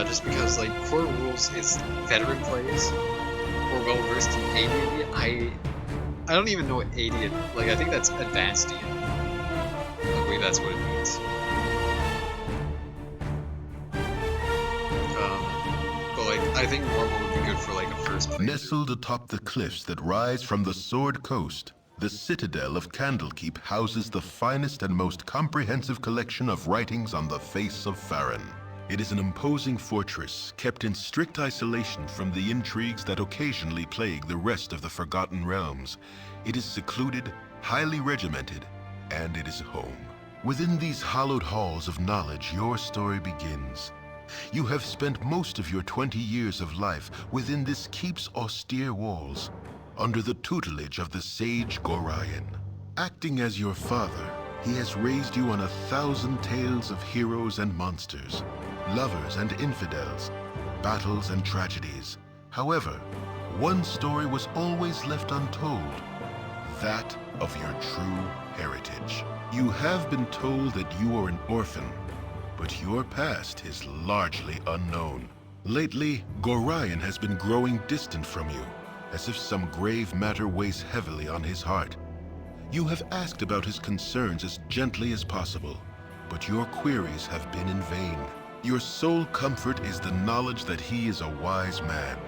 Just because like core rules is veteran plays or well versed in AD. I don't even know what AD. Like I think that's advanced D. I believe that's what it means. But like I think normal would be good for like a first play. Nestled atop the cliffs that rise from the Sword Coast, the citadel of Candlekeep houses the finest and most comprehensive collection of writings on the face of Farron. It is an imposing fortress, kept in strict isolation from the intrigues that occasionally plague the rest of the Forgotten Realms. It is secluded, highly regimented, and it is home. Within these hallowed halls of knowledge, your story begins. You have spent most of your 20 years of life within this keep's austere walls, under the tutelage of the sage Gorion. Acting as your father, he has raised you on 1,000 tales of heroes and monsters, lovers and infidels, battles and tragedies. However, one story was always left untold, that of your true heritage. You have been told that you are an orphan, but your past is largely unknown. Lately, Gorion has been growing distant from you, as if some grave matter weighs heavily on his heart. You have asked about his concerns as gently as possible, but your queries have been in vain. Your sole comfort is the knowledge that he is a wise man,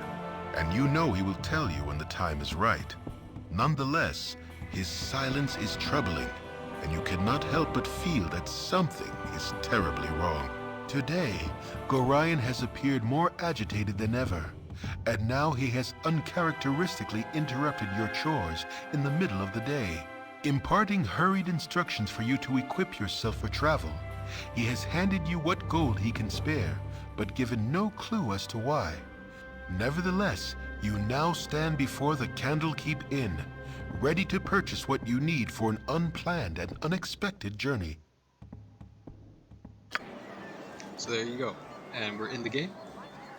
and you know he will tell you when the time is right. Nonetheless, his silence is troubling, and you cannot help but feel that something is terribly wrong. Today, Gorion has appeared more agitated than ever, and now he has uncharacteristically interrupted your chores in the middle of the day. imparting hurried instructions for you to equip yourself for travel. He has handed you what gold he can spare, but given no clue as to why. Nevertheless, you now stand before the Candlekeep Inn, ready to purchase what you need for an unplanned and unexpected journey. So there you go. And we're in the game.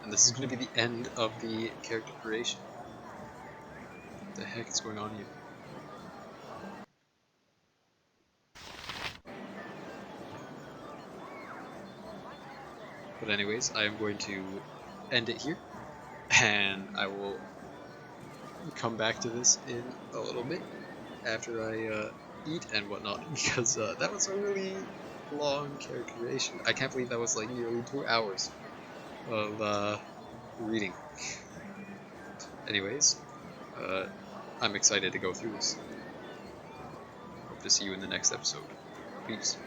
And this is going to be the end of the character creation. What the heck is going on here? But anyways, I am going to end it here. And I will come back to this in a little bit after I eat and whatnot, because that was a really long character creation. I can't believe that was like nearly 2 hours of reading. Anyways, I'm excited to go through this. Hope to see you in the next episode. Peace.